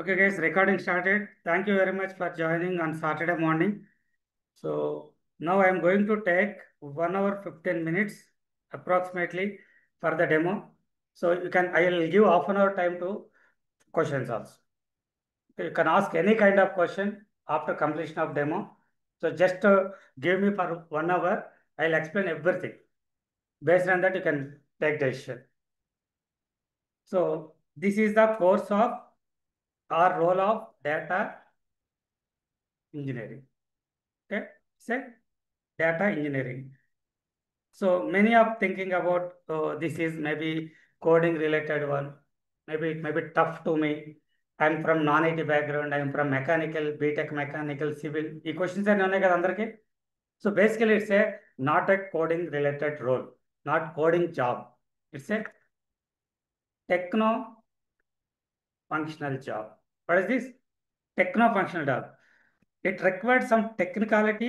Okay, guys, recording started. Thank you very much for joining on Saturday morning. So now I am going to take 1 hour 15 minutes approximately for the demo. So I will give half an hour time to questions also. You can ask any kind of question after completion of demo. So just give me for 1 hour. I'll explain everything. Based on that, you can take decision. So this is the course of or role of data engineering. Okay, say data engineering. So many are thinking about this is maybe coding related one. Maybe it may be tough to me. I'm from non-IT background. I'm from mechanical, BTech mechanical, civil. ఈ questions are known కదా అందరికి. So basically it's a not a coding related role, not coding job. It's a techno functional job. What is this? Techno functional job. It required some technicality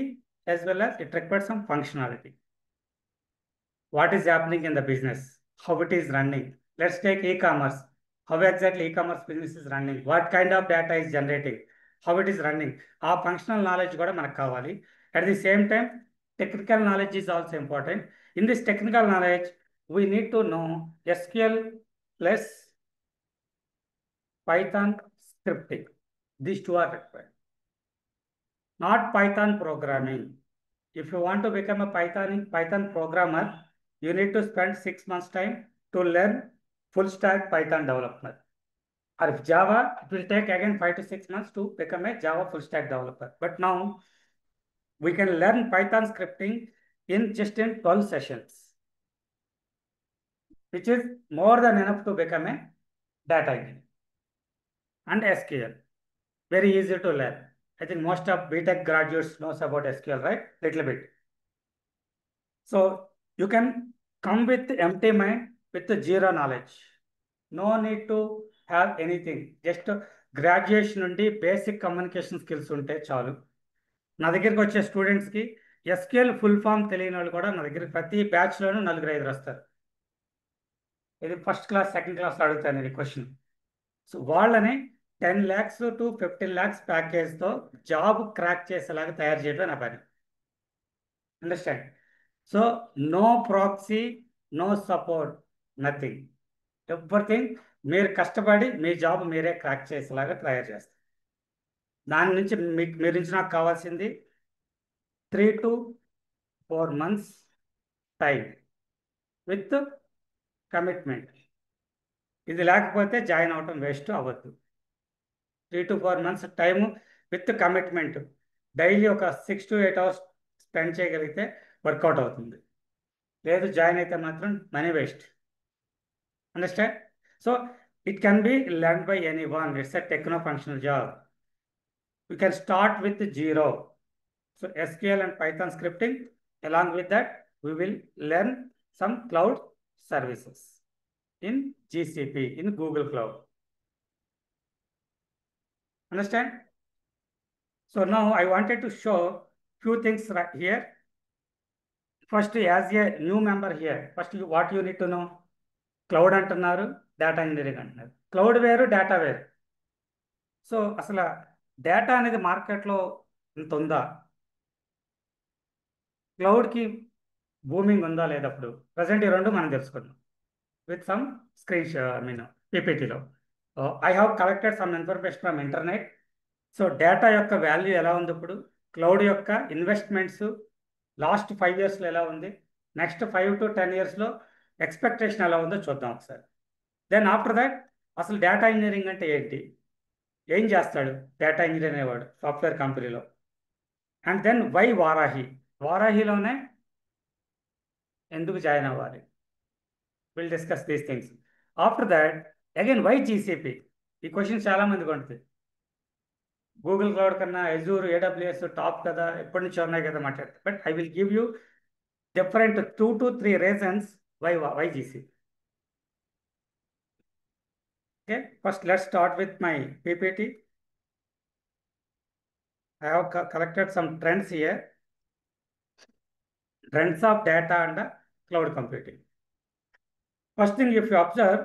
as well as it required some functionality. What is happening in the business, how it is running. Let's take e-commerce. How exactly e-commerce business is running, what kind of data is generating, how it is running. ఆ functional knowledge కూడా మనకు కావాలి. At the same time, technical knowledge is also important. In this technical knowledge, we need to know SQL plus Python scripting. These two are required. Not Python programming. If you want to become a Python programmer, you need to spend 6 months time to learn full stack Python development. Or if Java, it will take again 5 to 6 months to become a Java full stack developer. But now we can learn Python scripting in just in 12 sessions, which is more than enough to become a data engineer. And SQL, very easy to learn. I think most of BTech graduates knows about SQL, right? Little bit. So you can come with empty mind with the zero knowledge. No need to have anything. Just graduation నుండి basic communication skills ఉంటే చాలు. నా దగ్గరికి వచ్చే స్టూడెంట్స్కి SQL full form తెలియని వాళ్ళు కూడా నా దగ్గర ప్రతి బ్యాచ్లోనూ 4-5 వస్తారు. ఇది ఫస్ట్ క్లాస్ సెకండ్ క్లాస్ అడుగుతాను ఇది క్వశ్చన్. సో వాళ్ళని 10 lakhs to 15 lakhs ప్యాకేజ్తో జాబ్ క్రాక్ చేసేలాగా తయారు చేయడం నా పని. Understand? So no proxy, no support, nothing. Everything మీరు కష్టపడి మీ జాబ్ మీరే క్రాక్ చేసేలాగా తయారు చేస్తారు. దాని నుంచి మీరు నుంచి నాకు కావాల్సింది 3 to 4 months time with commitment. ఇది లేకపోతే జాయిన్ అవటం వేస్ట్ అవ్వద్దు. 3 to 4 months time with commitment. Daily ఒక 6 to 8 hours స్పెండ్ చేయగలిగితే వర్కౌట్ అవుతుంది. లేదు జాయిన్ అయితే మాత్రం money waste. Understand? So it can be learned by anyone. It's a techno-functional job. We can start with zero. So SQL and Python scripting. Along with that, we will learn some cloud services in GCP, in Google Cloud. Understand? So now I wanted to show few things right here. First, as a new member here, first what you need to know. Cloud అంటున్నారు, data engineering అంటున్నారు. Cloud వేరు, data వేరు. So అసలు data అనేది మార్కెట్లో ఇంత ఉందా? క్లౌడ్కి booming ఉందా లేదప్పుడు? ప్రజెంట్ ఈ రెండు మనం తెలుసుకుందాం విత్ సమ్ పీపీటీలో. I have collected some information from internet. So data యొక్క వాల్యూ ఎలా ఉంది ఇప్పుడు, క్లౌడ్ యొక్క ఇన్వెస్ట్మెంట్స్ లాస్ట్ 5 yearsలో ఎలా ఉంది, నెక్స్ట్ 5 to 10 yearsలో ఎక్స్పెక్టేషన్ ఎలా ఉందో చూద్దాం ఒకసారి. దెన్ ఆఫ్టర్ దట్ అసలు డేటా ఇంజనీరింగ్ అంటే ఏంటి, ఏం చేస్తాడు డేటా ఇంజనీర్ అనేవాడు సాఫ్ట్వేర్ కంపెనీలో. అండ్ దెన్ వై వారాహి, వారాహిలోనే ఎందుకు జాయిన్ అవ్వాలి. Will discuss these things. After that again why GCP. ఈ క్వశ్చన్ చాలా మందికి ఉంటుంది. గూగుల్ క్లౌడ్ కన్నా అజూర్, AWS టాప్ కదా, ఎప్పటి నుంచో ఉన్నాయి కదా మాట్లాడతారు. But I will give you different 2 to 3 reasons why GCP. Okay, first let's start with my PPT. I have collected some trends here. Trends of data and cloud computing. First thing, if you observe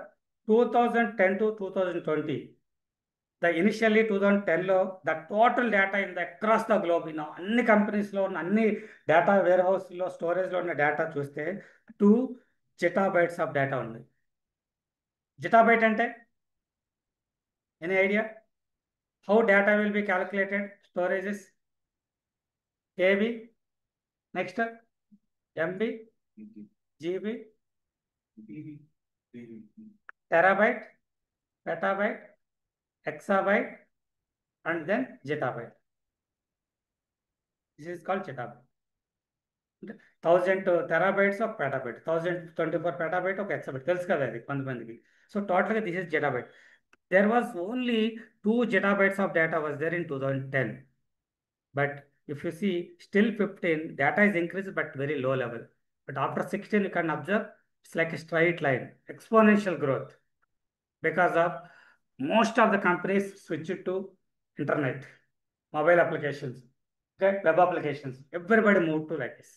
2010 to 2020, initially 2010లో total data across the globe అన్ని కంపెనీస్లో ఉన్న అన్ని data wear హౌస్లో స్టోరేజ్లో ఉన్న data చూస్తే 2 జిటాబైట్స్ of data ఉంది. జిటాబైట్ అంటే any idea how data will be calculated? Storages KB, next MB, GB, terabyte, petabyte, exabyte, and then zettabyte. This is called zettabyte. 1000 terabytes of petabyte, 1024 petabyte of exabyte. తెలుసు కదా అది కొంతమందికి. So టోటల్గా this is zettabyte. There was only 2 zettabytes of data was there in 2010. But if you see, still 15, data is increased but very low level. But after 16, you can observe it's like a straight line, exponential growth. Because of most of the companies switched to internet, mobile applications, okay, web applications. Everybody moved to like this.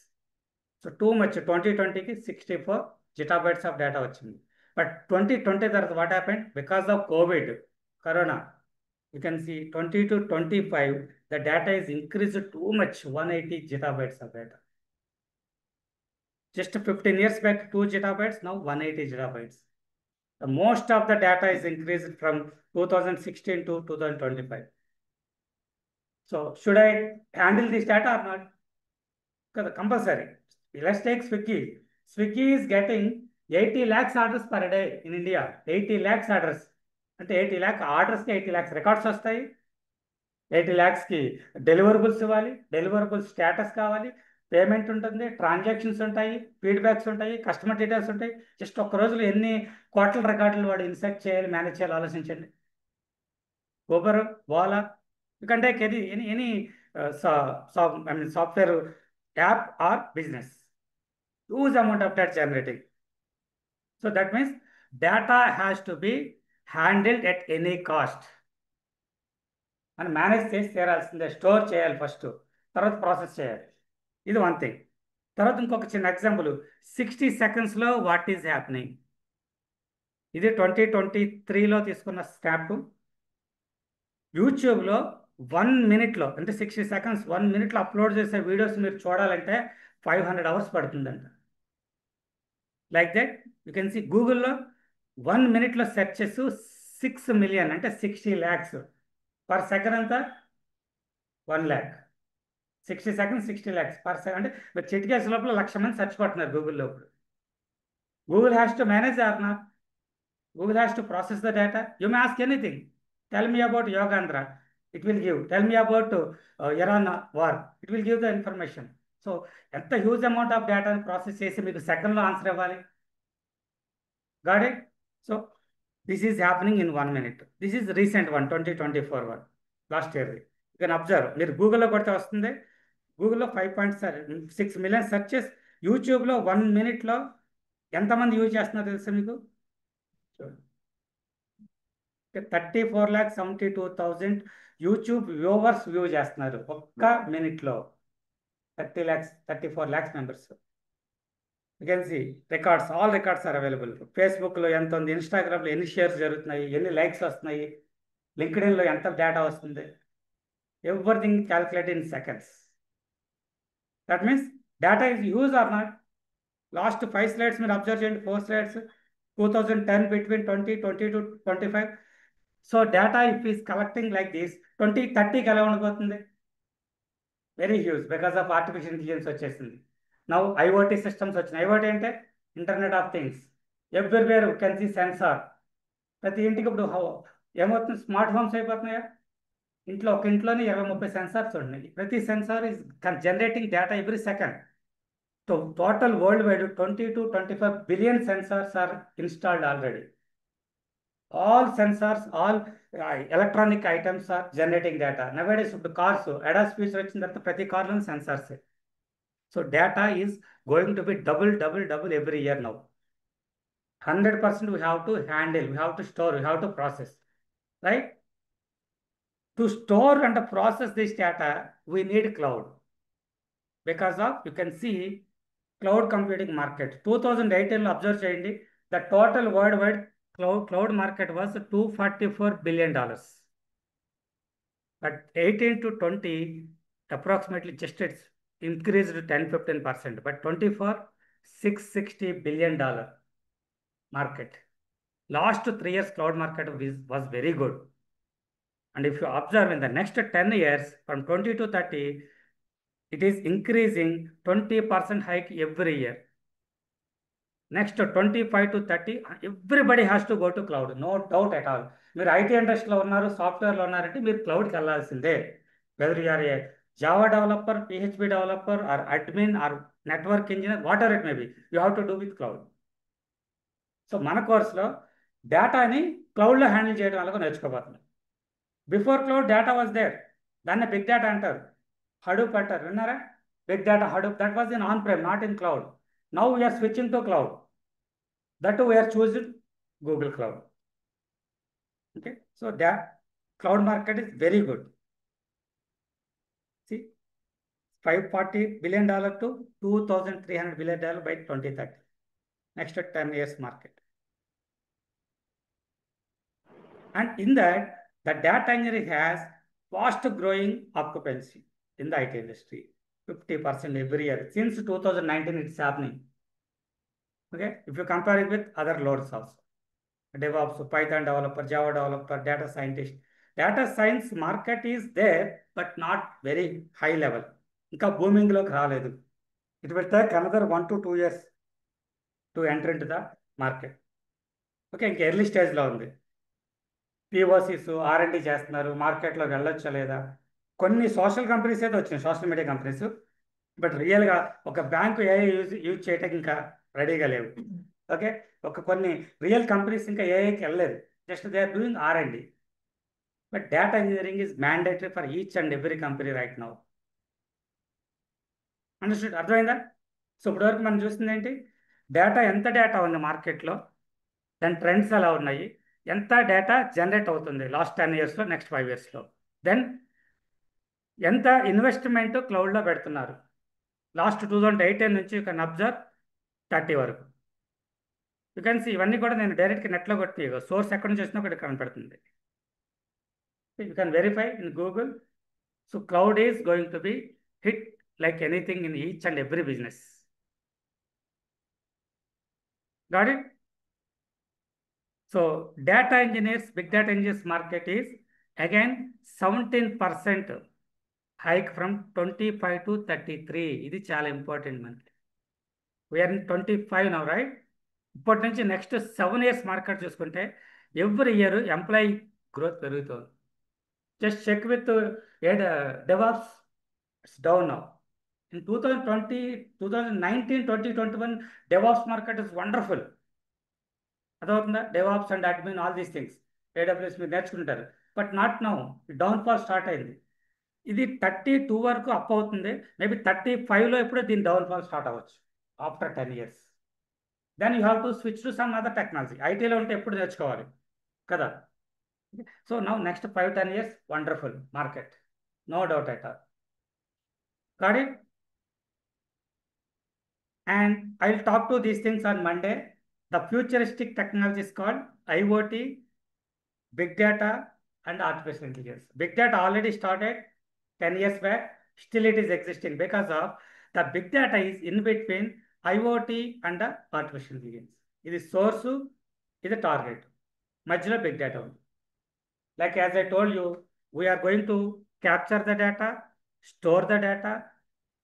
So too much 2020 64 gigabytes of data వచ్చింది. But 2020 తర్వాత what happened? Because of COVID, Corona, you can see 20 to 25, the data is increased too much, 180 gigabytes of data. Just 15 years back, 2 gigabytes, now 180 gigabytes. Most of the data is increased from 2016 to 2025. So should I handle this data or not? Because compulsory. Let's take Swiggy. Swiggy is getting 80 lakhs orders per day in India. 80 lakhs orders. అంటే 80 lakh ఆర్డర్స్కి 80 lakhs records వస్తాయి. 80 lakhsకి deliverables ఇవ్వాలి, deliverable status కావాలి, payment ఉంటుంది, transactions ఉంటాయి, feedbacks ఉంటాయి, customer details ఉంటాయి. Just ఒక్క రోజులో ఎన్ని కోట్ల రికార్డులు వాడు ఇన్సెక్ట్ చేయాలి, మేనేజ్ చేయాలి ఆలోచించండి. Uber, Ola, you can take any software app or business. Huge amount of data generating. So that means data has to be handled at any cost. అని మేనేజ్ చేసి తీరాల్సిందే. స్టోర్ చేయాలి ఫస్ట్, తర్వాత ప్రాసెస్ చేయాలి. ఇది వన్ థింగ్. తర్వాత ఇంకొక చిన్న ఎగ్జాంపుల్, 60 secondsలో వాట్ ఈజ్ హ్యాపెనింగ్. ఇది 2023లో తీసుకున్న స్నాప్. యూట్యూబ్లో 1 minute అంటే 60 seconds 1 minute అప్లోడ్ చేసే వీడియోస్ మీరు చూడాలంటే 500 hours పడుతుందంట. Like that you can see గూగుల్లో 1 minute సెర్చెస్ 6 million అంటే 60 lakhs. పర్ సెకండ్ అంతా 1 lakh. 60 seconds 60 lakhs per second అంటే మీరు చిటికేసే లోపల 1,00,000 మంది సెర్చ్ కొడుతున్నారు గూగుల్లో. ఇప్పుడు Google has to manage or not? Google has to process the data. You may ask anything. Tell me about Yogandhra. It will give. Tell me about Iran war. It will give the information. So, ఎంత huge amount of డేటాని process చేసి మీకు సెకండ్లో answer ఇవ్వాలి. Got it? So, this is happening in 1 minute. This is recent one, 2024 one. Last year. You can observe. మీరు గూగుల్లో కొడితే వస్తుంది. గూగుల్లో 5.6 million సెర్చెస్. యూట్యూబ్లో 1 minute ఎంతమంది యూజ్ చేస్తున్నారో తెలుసా మీకు? 34,72,000 యూట్యూబ్ వ్యూవర్స్ వ్యూ చేస్తున్నారు ఒక్క మినిట్లో. 34 lakhs members. You can see records, all records are available. ఫేస్బుక్లో ఎంత ఉంది, ఇన్స్టాగ్రామ్లో ఎన్ని షేర్స్ జరుగుతున్నాయి, ఎన్ని లైక్స్ వస్తున్నాయి, లింక్డ్ఇన్లో ఎంత డేటా వస్తుంది, everything calculate in seconds. That means data is use or not? Last 5 slides మీరు అబ్జర్వ్ చేయండి. 4 slides 2010 between 2020 to 25. So data if is collecting like this 2030కి ఎలా ఉండిపోతుంది? Very huge. Because of artificial intelligence వచ్చేసింది. Now IoT systems వచ్చినాయి. IoT అంటే internet of things. Everywhere can see sensor. ప్రతి ఇంటికి ఇప్పుడు ఏమవుతుంది, స్మార్ట్ హోమ్స్ అయిపోతున్నాయా? ఇంట్లో ఒక ఇంట్లోనే 20-30 సెన్సార్స్ ఉన్నాయి. ప్రతి sensor is generating data every second. So total world wide 20 to 25 billion sensors are installed already. All sensors, all electronic items are generating data. Nowadays, cars, ADAS feature వచ్చిన తర్వాత ప్రతి కార్లో sensors. So data is going to be double every year now. 100% we have to handle, we have to store, we have to process, right? To store and process this data, we need cloud. Because of, you can see, cloud computing market 2018లో observe చేయండి. The total world wide cloud market was $244 billion. But 18 to 20, approximately just it's increased 10-15%. But 24, $660 billion market. Last 3 years, cloud market was very good. And if you observe in the next 10 years, from 20 to 30, it is increasing 20% hike every year. Next 25 to 30, everybody has to go to cloud. No doubt at all. మీరు IT ఇండస్ట్రీలో ఉన్నారు, సాఫ్ట్వేర్లో ఉన్నారంటే మీరు క్లౌడ్కి వెళ్ళాల్సిందే. Whether you are a Java developer, PHP developer, or admin, or network engineer, whatever it may be, you have to do with cloud. So మన కోర్సులో డేటాని క్లౌడ్లో హ్యాండిల్ చేయడం వల్ల నేర్చుకోబోతున్నాం. Before cloud data was there, దాన్ని బిగ్ డేటా అంటారు, Hadoop అంటారు, విన్నారా? Big data Hadoop, that was in on prime, not in cloud. Now we are switching to cloud. That too we are choosing Google Cloud. Okay, so that cloud market is very good. See, $540 billion to $2,300 billion by 2030. Next 10 years market. And in that, the data engineering has fast growing occupancy in the IT industry. 50% every year. Since 2019, it's happening. Okay, if you compare it with other loads also. DevOps, Python developer, Java developer, data scientist. Data science market is there, but not very high level. ఇంకా బూమింగ్లోకి రాలేదు. It will take another 1 to 2 years to enter into the market. Okay, ఇంకా early స్టేజ్లో ఉంది. పిఓసిస్ R&D చేస్తున్నారు, మార్కెట్లోకి వెళ్ళొచ్చా లేదా. కొన్ని సోషల్ కంపెనీస్ అయితే వచ్చినాయి, సోషల్ మీడియా కంపెనీస్. బట్ రియల్గా ఒక బ్యాంకు ఏఐ యూజ్ చేయడానికి ఇంకా రెడీగా లేవు. ఓకే, కొన్ని రియల్ కంపెనీస్ ఇంకా ఏఐకి వెళ్ళలేదు, just they are doing R&D. But data engineering is mandatory for each and every company right now. Understood, అర్థమైందా? సో ఇప్పటివరకు మనం చూస్తుంది ఏంటి, ఎంత డేటా ఉంది మార్కెట్లో, దాని ట్రెండ్స్ ఎలా ఉన్నాయి, ఎంత డేటా జనరేట్ అవుతుంది లాస్ట్ 10 yearsలో, నెక్స్ట్ 5 yearsలో, దెన్ ఎంత ఇన్వెస్ట్మెంట్ క్లౌడ్లో పెడుతున్నారు లాస్ట్ 2018 నుంచి యూ కెన్ అబ్జర్వ్ 30 వరకు. యూ కెన్ సీ ఇవన్నీ కూడా నేను డైరెక్ట్గా నెట్లో కొట్టి సోర్స్ ఎక్కడి నుంచి వచ్చినా ఒకటి కనపడుతుంది. You can verify in Google. So cloud is going to be hit like anything in each and every business. Got it? So data engineers, big data engineers market is again 17% hike from 25 to 33. ఇది చాలా important మనకి. We're in 25 now, right? ఇప్పటి నుంచి next 7 years market చూసుకుంటే every year employee growth పెరుగుతుంది. Just check with DevOps, it's down now. In 2020, 2019, 2021, DevOps market is wonderful. అదవుతుందా? DevOps and admin, all these things. AWS మీరు నేర్చుకుంటారు. But not now, downfall start అయింది. ఇది 32 వరకు up అవుతుంది. Maybe 35లో ఎప్పుడో దీని డౌన్ఫాల్ స్టార్ట్ అవ్వచ్చు after 10 years. Then you have to switch to some other technology. ఐటీలో ఉంటే ఎప్పుడు నేర్చుకోవాలి కదా. So now next 5-10 years, wonderful market, no doubt at all. Got it? And I'll talk to these things on Monday. The futuristic technology is called IoT, big data, and artificial intelligence. Big data already started 10 years back. Still it is existing because of the big data is in between IoT and the artificial intelligence. It is source, it is target. Majorly big data. Like as I told you, we are going to capture the data, store the data,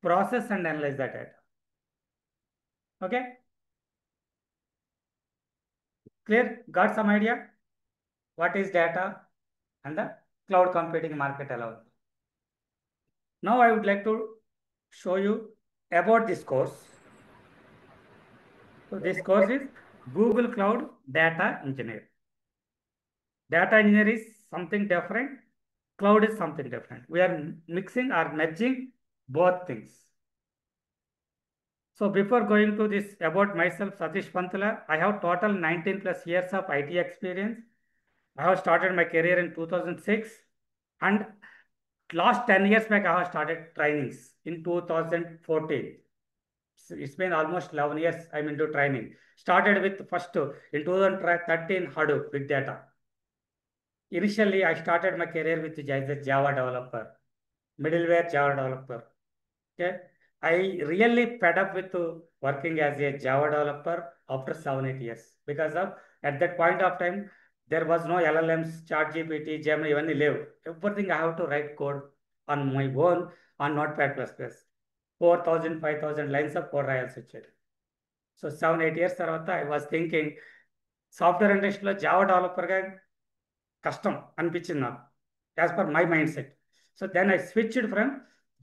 process and analyze the data. Okay? Clear? Got some idea? What is data and the cloud computing market allowed? Now I would like to show you about this course. So this course is Google Cloud Data Engineer. Data engineer is something different. Cloud is something different. We are mixing or merging both things. So before going to this, about myself, Satish Pantula, I have total 19+ years of IT experience. I have started my career in 2006, and last 10 years back I have started trainings in 2014. So it's been almost 11 years I'm into training. Started with first in 2013 Hadoop, big data. Initially, I started my career with as a Java developer, middleware Java developer. Okay, I really fed up with working as a Java developer after 7 8 years because of at that point of time there was no LLMs, ChatGPT, Gemini, ఇవన్నీ లేవు. Everything I have to write code on my own on Notepad++. 4,000 5,000 lines of code రాయాల్సి వచ్చేది. So 7 8 years తర్వాత I was thinking software ఇండస్ట్రీలో Java డెవలపర్గా కష్టం అనిపించింది నాకు as per my mindset. So then I switched from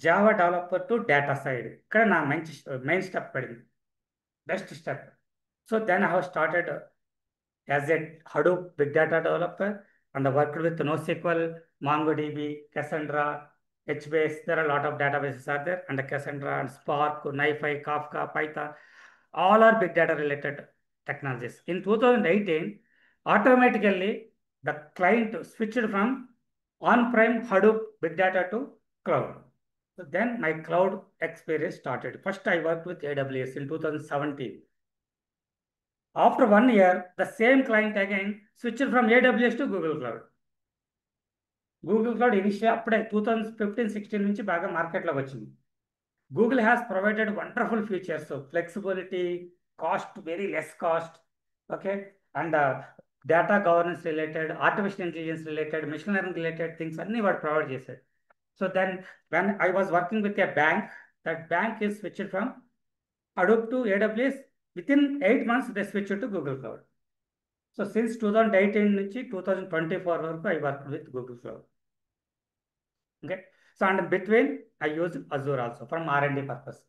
Java developer to data side. ఇక్కడ నా మంచి మెయిన్ స్టెప్ పడింది, best step. So then I have started as a Hadoop big data developer and worked with NoSQL, MongoDB, Cassandra, HBase. There are a lot of databases are there, and Cassandra and Spark, NiFi, Kafka, Python, all are big data related technologies. In 2018, automatically the client switched from on-prem Hadoop big data to cloud. So then my cloud experience started. First I worked with AWS in 2017. After 1 year, the same client again switched from AWS to Google Cloud. Google Cloud initially అప్పుడే 2015-16 నుంచి బాగా మార్కెట్లోకి వచ్చింది. Google has provided wonderful features, so flexibility, cost, very less cost, okay, and data governance related, artificial intelligence related, machine learning related things అన్ని వాడు provide చేశాడు. So then when I was working with a bank, that bank is switched from Hadoop to AWS. Within 8 months, they switched to Google Cloud. So since 2018 నుంచి 2024 వరకు I worked with Google Cloud. Okay. So and between I use Azure also for R&D purpose.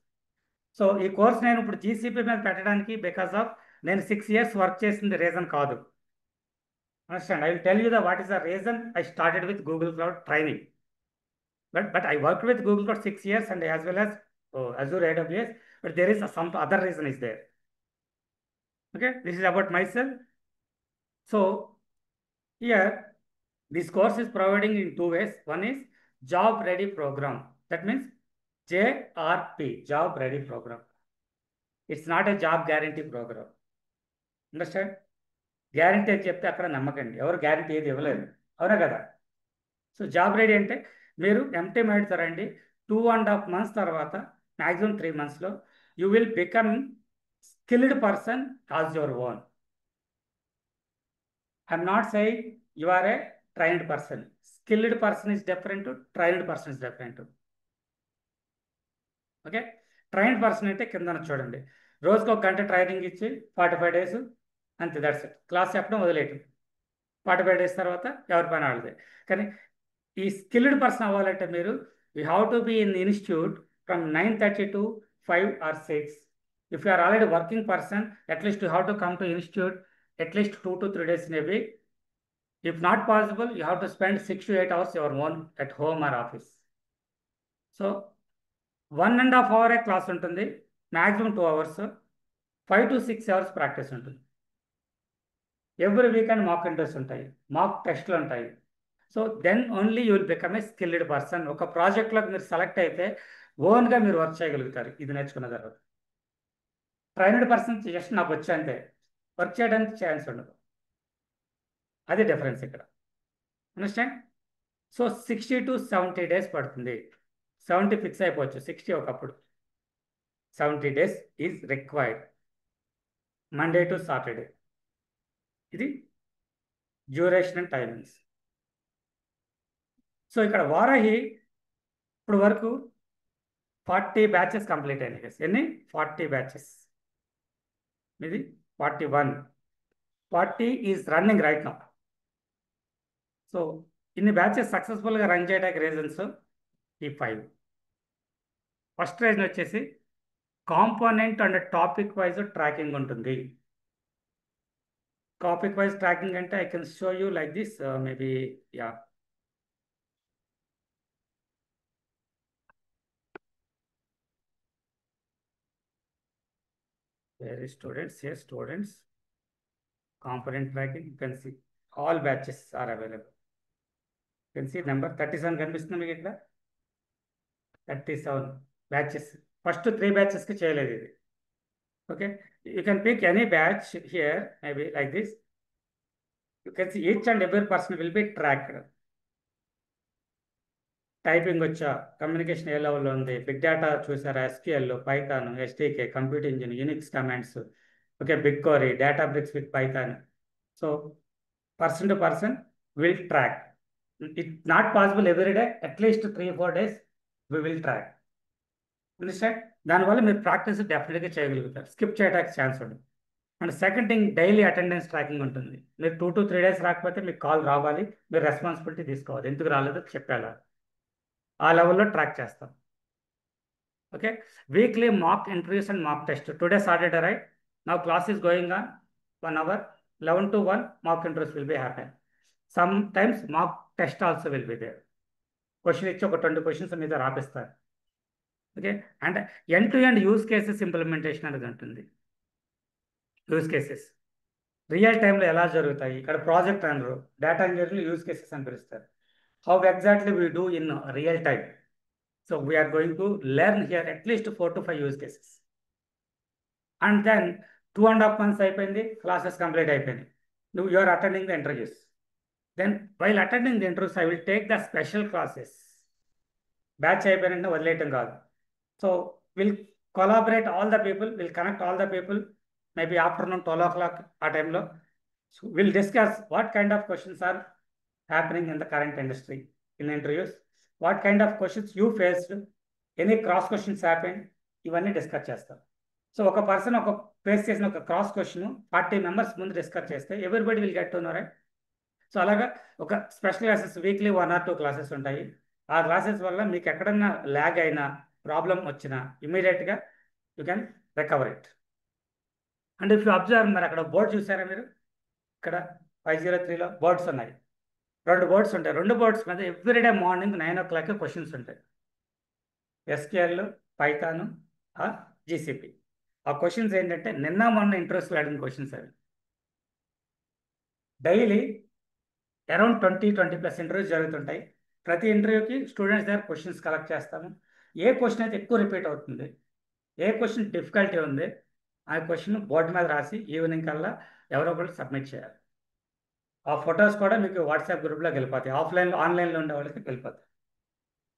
So ఈ course నేను ఇప్పుడు GCP మీద పెట్టడానికి because of నేను 6 years work చేసింది reason కాదు. Understand? I will tell you the what is the reason I started with Google cloud training. But I worked with Google for 6 years and as well as Azure AWS, but there is some other reason is there. Okay, this is about myself. So here, this course is providing in 2 ways. One is Job Ready Program. That means JRP, Job Ready Program. It's not a job guarantee program. Understand? Guarantee అని చెప్తే అక్కడ నమ్మకండి, ఎవరు guarantee ఏది ఇవ్వలేదు, అవునా కదా? So job ready అంటే మీరు ఎంటీ తారండి, 2.5 months తర్వాత మ్యాక్సిమం 3 monthsలో you will become skilled person as your own. I'm not saying you are a trained person. Skilled person is different, trained person is different. Okay, trained person అయితే కింద చూడండి, రోజుకు 1 గంట ట్రైనింగ్ ఇచ్చి 45 days అంతే, that's it. Class చెప్పడం వదిలేయటం, 45 days తర్వాత ఎవరి పని వాళ్ళదే. కానీ ఈ స్కిల్డ్ పర్సన్ అవ్వాలంటే మీరు you have to be in institute from 9:30 to 5 or 6. If you are already working person, at least you have to come to institute at least 2 to 3 days in a week. If not possible, you have to spend 6 to 8 hours your own at home or office. So 1.5 hour class ఉంటుంది, maximum 2 hours, 5 to 6 hours practice ఉంటుంది. Every weekend mock interviews ఉంటాయి, mock టెస్ట్లు ఉంటాయి. So then only you will become a skilled person. ఒక ప్రాజెక్ట్లోకి మీరు select అయితే ఓన్గా మీరు వర్క్ చేయగలుగుతారు ఇది నేర్చుకున్న తర్వాత. ట్రైన్డ్ పర్సన్ జస్ట్ నాకు వచ్చంతే, వర్క్ చేయడానికి ఛాన్స్ ఉండదు. అది డిఫరెన్స్ ఇక్కడ. అండర్స్టాండ్? సో 60 to 70 days పడుతుంది. 70 ఫిక్స్ అయిపోవచ్చు, 60 ఒకప్పుడు. 70 days is required, Monday to Saturday. ఇది డ్యూరేషన్ అండ్ టైమింగ్స్. సో ఇక్కడ వారాహి ఇప్పుడు వరకు 40 batches కంప్లీట్ అయినాయి. ఎన్ని? 40 batches. ఇది 41. 40 is running right now. So ఇన్ని బ్యాచెస్ సక్సెస్ఫుల్గా రన్ చేయడానికి రీజన్స్ ఈ 5. ఫస్ట్ రీజన్ వచ్చేసి component and topic wise tracking ఉంటుంది. టాపిక్ వైజ్ ట్రాకింగ్ అంటే I can show you like this, maybe yeah. Where is students? Here students, component tracking, you can see all batches are available. You can see number 37 కనిపిస్తుంది మీకు ఇక్కడ, 37 batches. First 3 batchesకి చేయలేదు ఇది. Okay, you can pick any batch here, maybe like this. You can see each and every person will be tracked. Typing వచ్చా, communication ఏ లెవెల్లో ఉంది, big data చూసారా, SQL, Python, STK, computer engine, Unix commands, okay, BigQuery, Databricks with Python. So person to person will track. It not possible every day, at least 3-4 days we will track. Understand? దానివల్ల మీరు practice డెఫినెట్గా చేయగలుగుతారు, skip చేయడానికి chance ఉండదు. And second thing, daily attendance tracking ఉంటుంది. మీరు 2 to 3 days రాకపోతే మీకు కాల్ రావాలి, మీరు రెస్పాన్సిబిలిటీ తీసుకోవాలి, ఎందుకు రాలేదో చెప్పాలి, ఆ లెవెల్లో ట్రాక్ చేస్తాం. Okay, weekly mock interviews and mock test. Today Saturday right, now class is going on 1 hour, 11 to 1 mock interviews will be happen. Sometimes mock test also will be there. Question ఇచ్చి ఒక 20 questions మీద రాపిస్తారు. Okay, and end to end use cases implementation అనేది ఉంటుంది. Use cases real టైంలో ఎలా జరుగుతాయి, ఇక్కడ ప్రాజెక్ట్ అనరు, డేటా ఇంజనీర్లు యూస్ కేసెస్ అని పిలుస్తారు. How exactly we do in real time. So we are going to learn here at least 4 to 5 use cases. And then 2.5 months అయిపోయింది, classes complete అయిపోయింది. You are attending the interviews. Then while attending the interviews, I will take the special classes. Batch అయిపోయినంటే వదిలేయటం కాదు. So we'll collaborate all the people, we'll connect all the people, maybe afternoon 12 o'clock ఆ టైంలో. So we'll discuss what kind of questions are happening in the current industry in interviews. What kind of questions you faced, any cross questions happen, ఇవన్నీ discuss చేస్తారు. So ఒక person ఒక face చేసిన ఒక cross question 40 members ముందు discuss చేస్తే everybody will get to know, right? So అలాగా ఒక special classes weekly 1 or 2 classes ఉంటాయి. ఆ క్లాసెస్ వల్ల మీకు ఎక్కడన్నా ల్యాగ్ అయినా, ప్రాబ్లం వచ్చినా ఇమీడియట్గా you can recover it. And if you observe, మరి అక్కడ బోర్డు చూసారా మీరు? ఇక్కడ 503లో బోర్డ్స్ ఉన్నాయి, 2 బోర్డ్స్ ఉంటాయి. 2 బోర్డ్స్ మీద ఎవ్రీడే మార్నింగ్ 9 o'clock క్వశ్చన్స్ ఉంటాయి. SQL, Python, GCP. ఆ క్వశ్చన్స్ ఏంటంటే నిన్న మొన్న ఇంట్రెస్ట్ అడిగిన క్వశ్చన్స్ అవి. డైలీ అరౌండ్ 20+ ఇంటర్వ్యూస్ జరుగుతుంటాయి. ప్రతి ఇంటర్వ్యూకి స్టూడెంట్స్ దగ్గర క్వశ్చన్స్ కలెక్ట్ చేస్తాము. ఏ క్వశ్చన్ అయితే ఎక్కువ రిపీట్ అవుతుంది, ఏ క్వశ్చన్ డిఫికల్టీ ఉంది, ఆ క్వశ్చన్ బోర్డు మీద రాసి ఈవినింగ్ కల్లా ఎవరో ఒకరు సబ్మిట్ చేయాలి. ఆ ఫొటోస్ కూడా మీకు వాట్సాప్ గ్రూప్లోకి వెళ్ళిపోతాయి, ఆన్లైన్లో ఉండే వాళ్ళకి వెళ్ళిపోతాయి.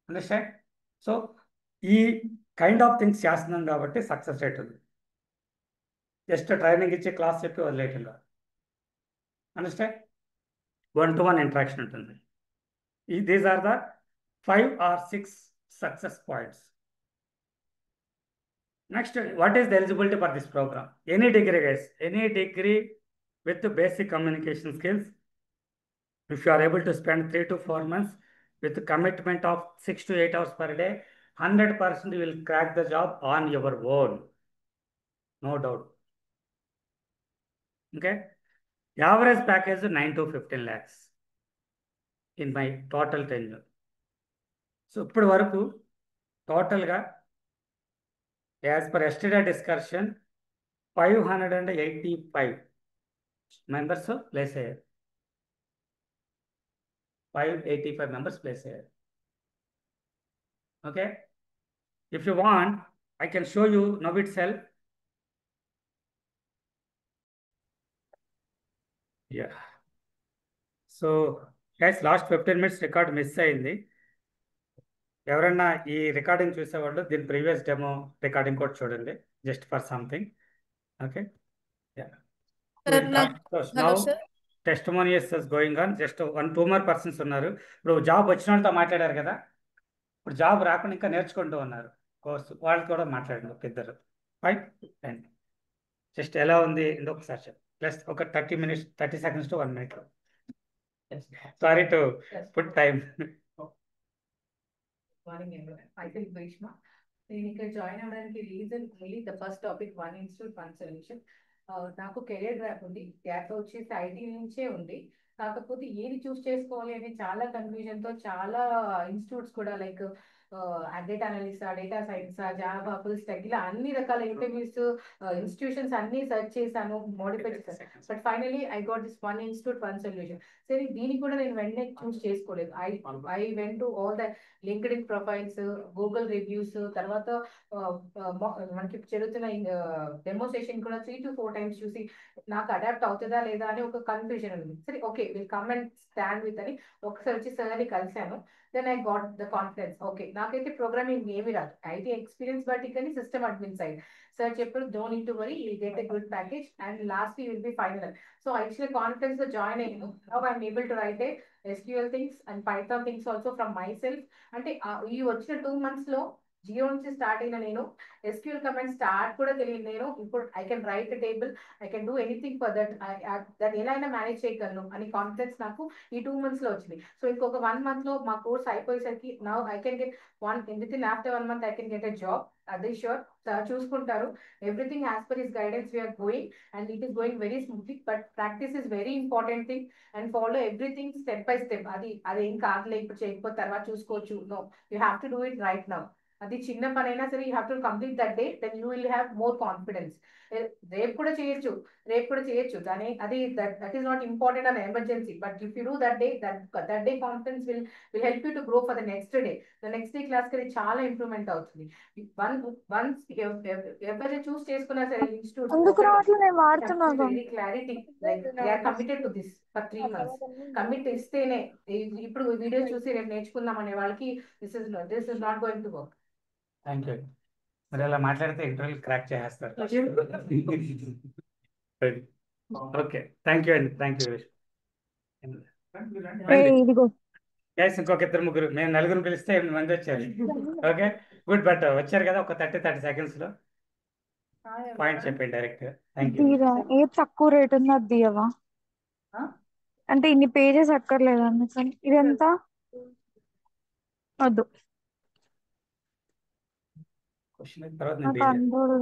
అండర్స్టాండ్? సో ఈ కైండ్ ఆఫ్ థింగ్స్ చేస్తున్నాం కాబట్టి సక్సెస్ రేట్ ఉంది. జస్ట్ ట్రైనింగ్ ఇచ్చి క్లాస్ చెప్పి వదిలేయటం కాదు. అండర్స్టాండ్? 1-to-1 ఇంటరాక్షన్ ఉంటుంది. These are the 5 or 6 success points. Next, what is the eligibility for this program? Any degree, guys, any degree with basic communication skills. If you are able to spend 3 to 4 months with commitment of 6 to 8 hours per day, 100% you will crack the job on your own. No doubt. Okay? Average package 9 to 15 lakhs in my total tenure. So, ఇప్పటి వరకు టోటల్గా as per yesterday discussion 585 members place అయ్యారు. 585 members place అయ్యారు. Okay? If you want, I can show you now itself. Yeah. So, guys, last 15 minutes record miss అయింది. ఎవరన్నా ఈ recording చూసేవాళ్ళు దీని ప్రీవియస్ డెమో రికార్డింగ్ కూడా చూడండి, just for something. Okay, now testimonials is going on. Just 1-2 more persons ఉన్నారు. ఇప్పుడు job వచ్చిన వాళ్ళతో మాట్లాడారు కదా, ఇప్పుడు జాబ్ రాకుండా ఇంకా నేర్చుకుంటూ ఉన్నారు కోర్సు, వాళ్ళు కూడా మాట్లాడండి ఒక ఇద్దరు. ఫైన్, అండ్ జస్ట్ ఎలా ఉంది ఒకసారి ప్లస్ ఒక 30 minutes 30 seconds to 1 minute. Sorry to put time. Morning everyone. Myself Vaishma. నేను ఇక్కడ జాయిన్ అవ్వడానికి reason only the first topic 1 Institute 1 Solution. నాకు కెరియర్ గ్యాప్ ఉంది, గ్యాప్ వచ్చేసి ఐటీ నుంచే ఉంది. కాకపోతే ఏది చూస్ చేసుకోవాలి అని చాలా కన్ఫ్యూజన్ తో చాలా ఇన్స్టిట్యూట్స్ కూడా like data analyst, data science, Java, full stock ఇలా అన్ని రకాల ఇంటర్వ్యూస్, ఇన్స్టిట్యూషన్స్ అన్ని సెర్చ్ చేశాను, మోడిఫై చేశాను. But finally I got this one institute, one solution. సరే దీనికి కూడా నేను వెంటనే చూస్ చేసుకోలేదు. I went to all the linked in profiles, Google reviews, తర్వాత మనకి జరుగుతున్న డెమో సెషన్ కూడా 3 to 4 టైమ్స్ చూసి నాకు అడాప్ట్ అవుతుందా లేదా అని ఒక కన్ఫ్యూజన్ ఉంది. సరే okay will come and stand with అని ఒకసారి వచ్చి సార్ని కలిశాను. Then I got the confidence. Okay నాకైతే ప్రోగ్రామింగ్ ఏమి రాదు, ఐటీ ఎక్స్పీరియన్స్ బట్టి కానీ సిస్టమ్ అడ్మిన్ సైడ్. సార్ చెప్పారు don't need to worry, you get a good package and last you will be final. So actually confidence తో join అయ్యాను. Now I'm able to write a SQL things and Python things also from my self. అంటే ఈ వచ్చిన 2 months లో జియో నుంచి start అయిన నేను SQL command start కూడా తెలియదు నేను. ఇప్పుడు I can write table, I can do anything for that, దాన్ని ఎలా అయినా మేనేజ్ చేయగలను అని కాన్ఫిడెన్స్ నాకు ఈ 2 months లో వచ్చింది. సో ఇంకొక 1 month లో మా కోర్స్ అయిపోయేసరికి now I can get with in after 1 month I can get a job. అదే షూర్ చూసుకుంటారు. Everything as per his guidance we're going and it is going very smoothly. But practice is very important thing and follow everything step by step. అదేం కాదులే ఇప్పుడు చేయకపోతే తర్వాత చూసుకోవచ్చు. No, you have to do it right now. అది చిన్న పని అయినా సరే you have to complete that day, then you will have more confidence. రేపు కూడా చేయొచ్చు దాని అది that is not important an emergency. But if you do that day, that day confidence will help you to grow for the next day. The next day class కి చాలా improvement అవుతుంది. Once ఎవరు చూస్ చేసుకున్నా సరే ఎందుకు ఇన్స్టిట్యూట్స్ రావట్లే? నేను వాడుతున్నాగా. Very clarity like they are committed to this for 3 months. Commit ఇస్తేనే ఇప్పుడు వీడియో చూసి రేపు నేర్చుకుందాం అనే వాళ్ళకి this is not going to work. Thank you. మరి అలా మాట్లాడితే ఇంటర్వ్యూ క్రాక్ చేసేస్తారు. ఓకే థ్యాంక్ యూ అండి, థ్యాంక్ యూ. ఇదిగో గైస్ ఇంకొక 2-3 మేము 4 పిలిస్తే 8 మంది వచ్చారు. Okay good. బట్ వచ్చారు కదా, ఒక 30 seconds లో పాయింట్ చెప్పండి డైరెక్ట్. Thank you. తీరా ఏ తక్కువ రేట్ ఉందో అది తీయవా? అంటే ఇన్ని పేజెస్ అక్కర్లేదు అందుకని. ఇదంతా వద్దు క్వశ్చన్ తర్వాత నాకు అందులో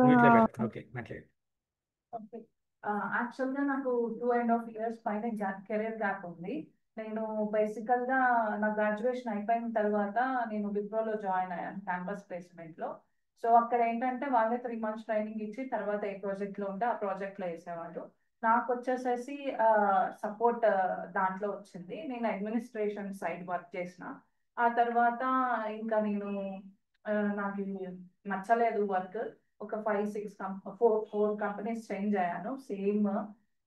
ఓకే మాట్లాడండి. యాక్చువల్గా నాకు 2.5 years పైన కెరీర్ గ్యాప్ ఉంది. నేను బేసికల్ గా నా గ్రాడ్యుయేషన్ అయిపోయిన తర్వాత నేను విప్రోలో జాయిన్ అయ్యాను క్యాంపస్ ప్లేస్మెంట్ లో. సో అక్కడ ఏంటంటే వాళ్ళే 3 months ట్రైనింగ్ ఇచ్చి తర్వాత ఏ ప్రాజెక్ట్ లో ఉంటే ఆ ప్రాజెక్ట్ లో వేసేవాళ్ళు. నాకు వచ్చేసేసి సపోర్ట్ దాంట్లో వచ్చింది. నేను అడ్మినిస్ట్రేషన్ సైడ్ వర్క్ చేసిన. ఆ తర్వాత ఇంకా నేను నాకు ఇది నచ్చలేదు వర్క్. ఒక 4 కంపెనీస్ చేంజ్ అయ్యాను సేమ్.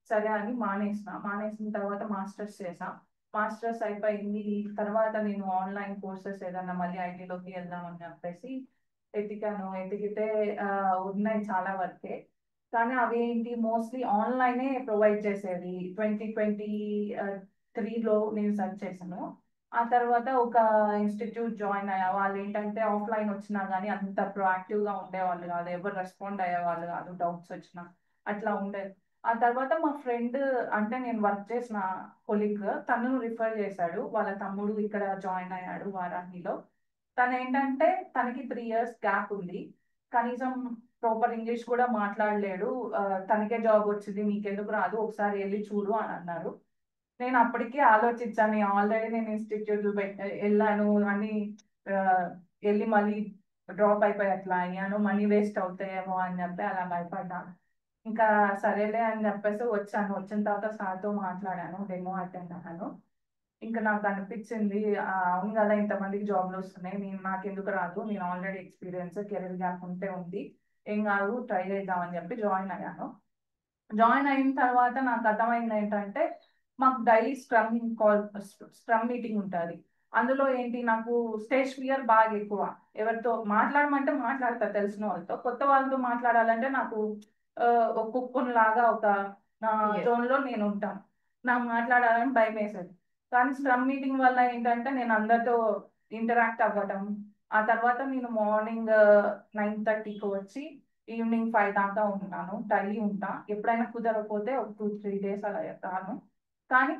సరే అని మానేసిన తర్వాత మాస్టర్స్ చేసా. మాస్టర్స్ అయిపోయింది. తర్వాత నేను ఆన్లైన్ కోర్సెస్ ఏదన్నా మళ్ళీ ఐటీలోకి వెళ్దామని చెప్పేసి ఎతికితే ఉన్నాయి చాలా వరకే. కానీ అవి ఏంటి మోస్ట్లీ ఆన్లైనే ప్రొవైడ్ చేసేది. 2023లో నేను సెర్చ్ చేశాను. ఆ తర్వాత ఒక ఇన్స్టిట్యూట్ జాయిన్ అయ్యా. వాళ్ళు ఏంటంటే ఆఫ్లైన్ వచ్చినా కానీ అంత ప్రొయాక్టివ్ గా ఉండేవాళ్ళు కాదు, ఎవరు రెస్పాండ్ అయ్యేవాళ్ళు కాదు డౌట్స్ వచ్చినా, అట్లా ఉండేది. ఆ తర్వాత మా ఫ్రెండ్ అంటే నేను వర్క్ చేసిన కొలీగ్ తను రిఫర్ చేశాడు. వాళ్ళ తమ్ముడు ఇక్కడ జాయిన్ అయ్యాడు వారాహిలో. తను ఏంటంటే తనకి 3 years గ్యాప్ ఉంది, కనీసం ప్రాపర్ ఇంగ్లీష్ కూడా మాట్లాడలేడు. తనకే జాబ్ వచ్చింది నీకెందుకు రాదు, ఒకసారి వెళ్ళి చూడు అని అన్నారు. నేను అప్పటికే ఆలోచించాను, ఆల్రెడీ నేను ఇన్స్టిట్యూట్ వెళ్ళాను అని వెళ్ళి మళ్ళీ డ్రాప్ అయిపోయి అట్లా అయ్యాను, మనీ వేస్ట్ అవుతాయేమో అని చెప్పి అలా భయపడ్డాను. ఇంకా సరేలే అని చెప్పేసి వచ్చాను. వచ్చిన తర్వాత సార్తో మాట్లాడాను, డెమో అటెండ్ అయ్యాను. ఇంకా నాకు అనిపించింది అవును కదా ఇంతమందికి జాబ్లు వస్తున్నాయి, నాకెందుకు రాదు, నేను ఆల్రెడీ ఎక్స్పీరియన్స్ కెరీర్ గ్యాప్ ఉంటే ఉంది, ఏం కాదు ట్రై చేద్దామని చెప్పి జాయిన్ అయ్యాను. జాయిన్ అయిన తర్వాత నాకు అర్థమైంది ఏంటంటే మాకు డైలీ స్క్రమ్ మీటింగ్ ఉంటుంది. అందులో ఏంటి నాకు స్టేజ్ ఫియర్ బాగా ఎక్కువ. ఎవరితో మాట్లాడమంటే మాట్లాడతా తెలిసిన వాళ్ళతో, కొత్త వాళ్ళతో మాట్లాడాలంటే నాకు ఒక కుక్కన్ లాగా ఒక నా జోన్ లో నేను ఉంటాను, నాకు మాట్లాడాలని భయం వేసేది. కానీ స్క్రమ్ మీటింగ్ వల్ల ఏంటంటే నేను అందరితో ఇంటరాక్ట్ అవ్వటం. ఆ తర్వాత నేను మార్నింగ్ 9:30కి వచ్చి ఈవినింగ్ 5 దాకా ఉంటాను, డైలీ ఉంటా. ఎప్పుడైనా కుదరకపోతే ఒక 2-3 days అలా రాను. కానీ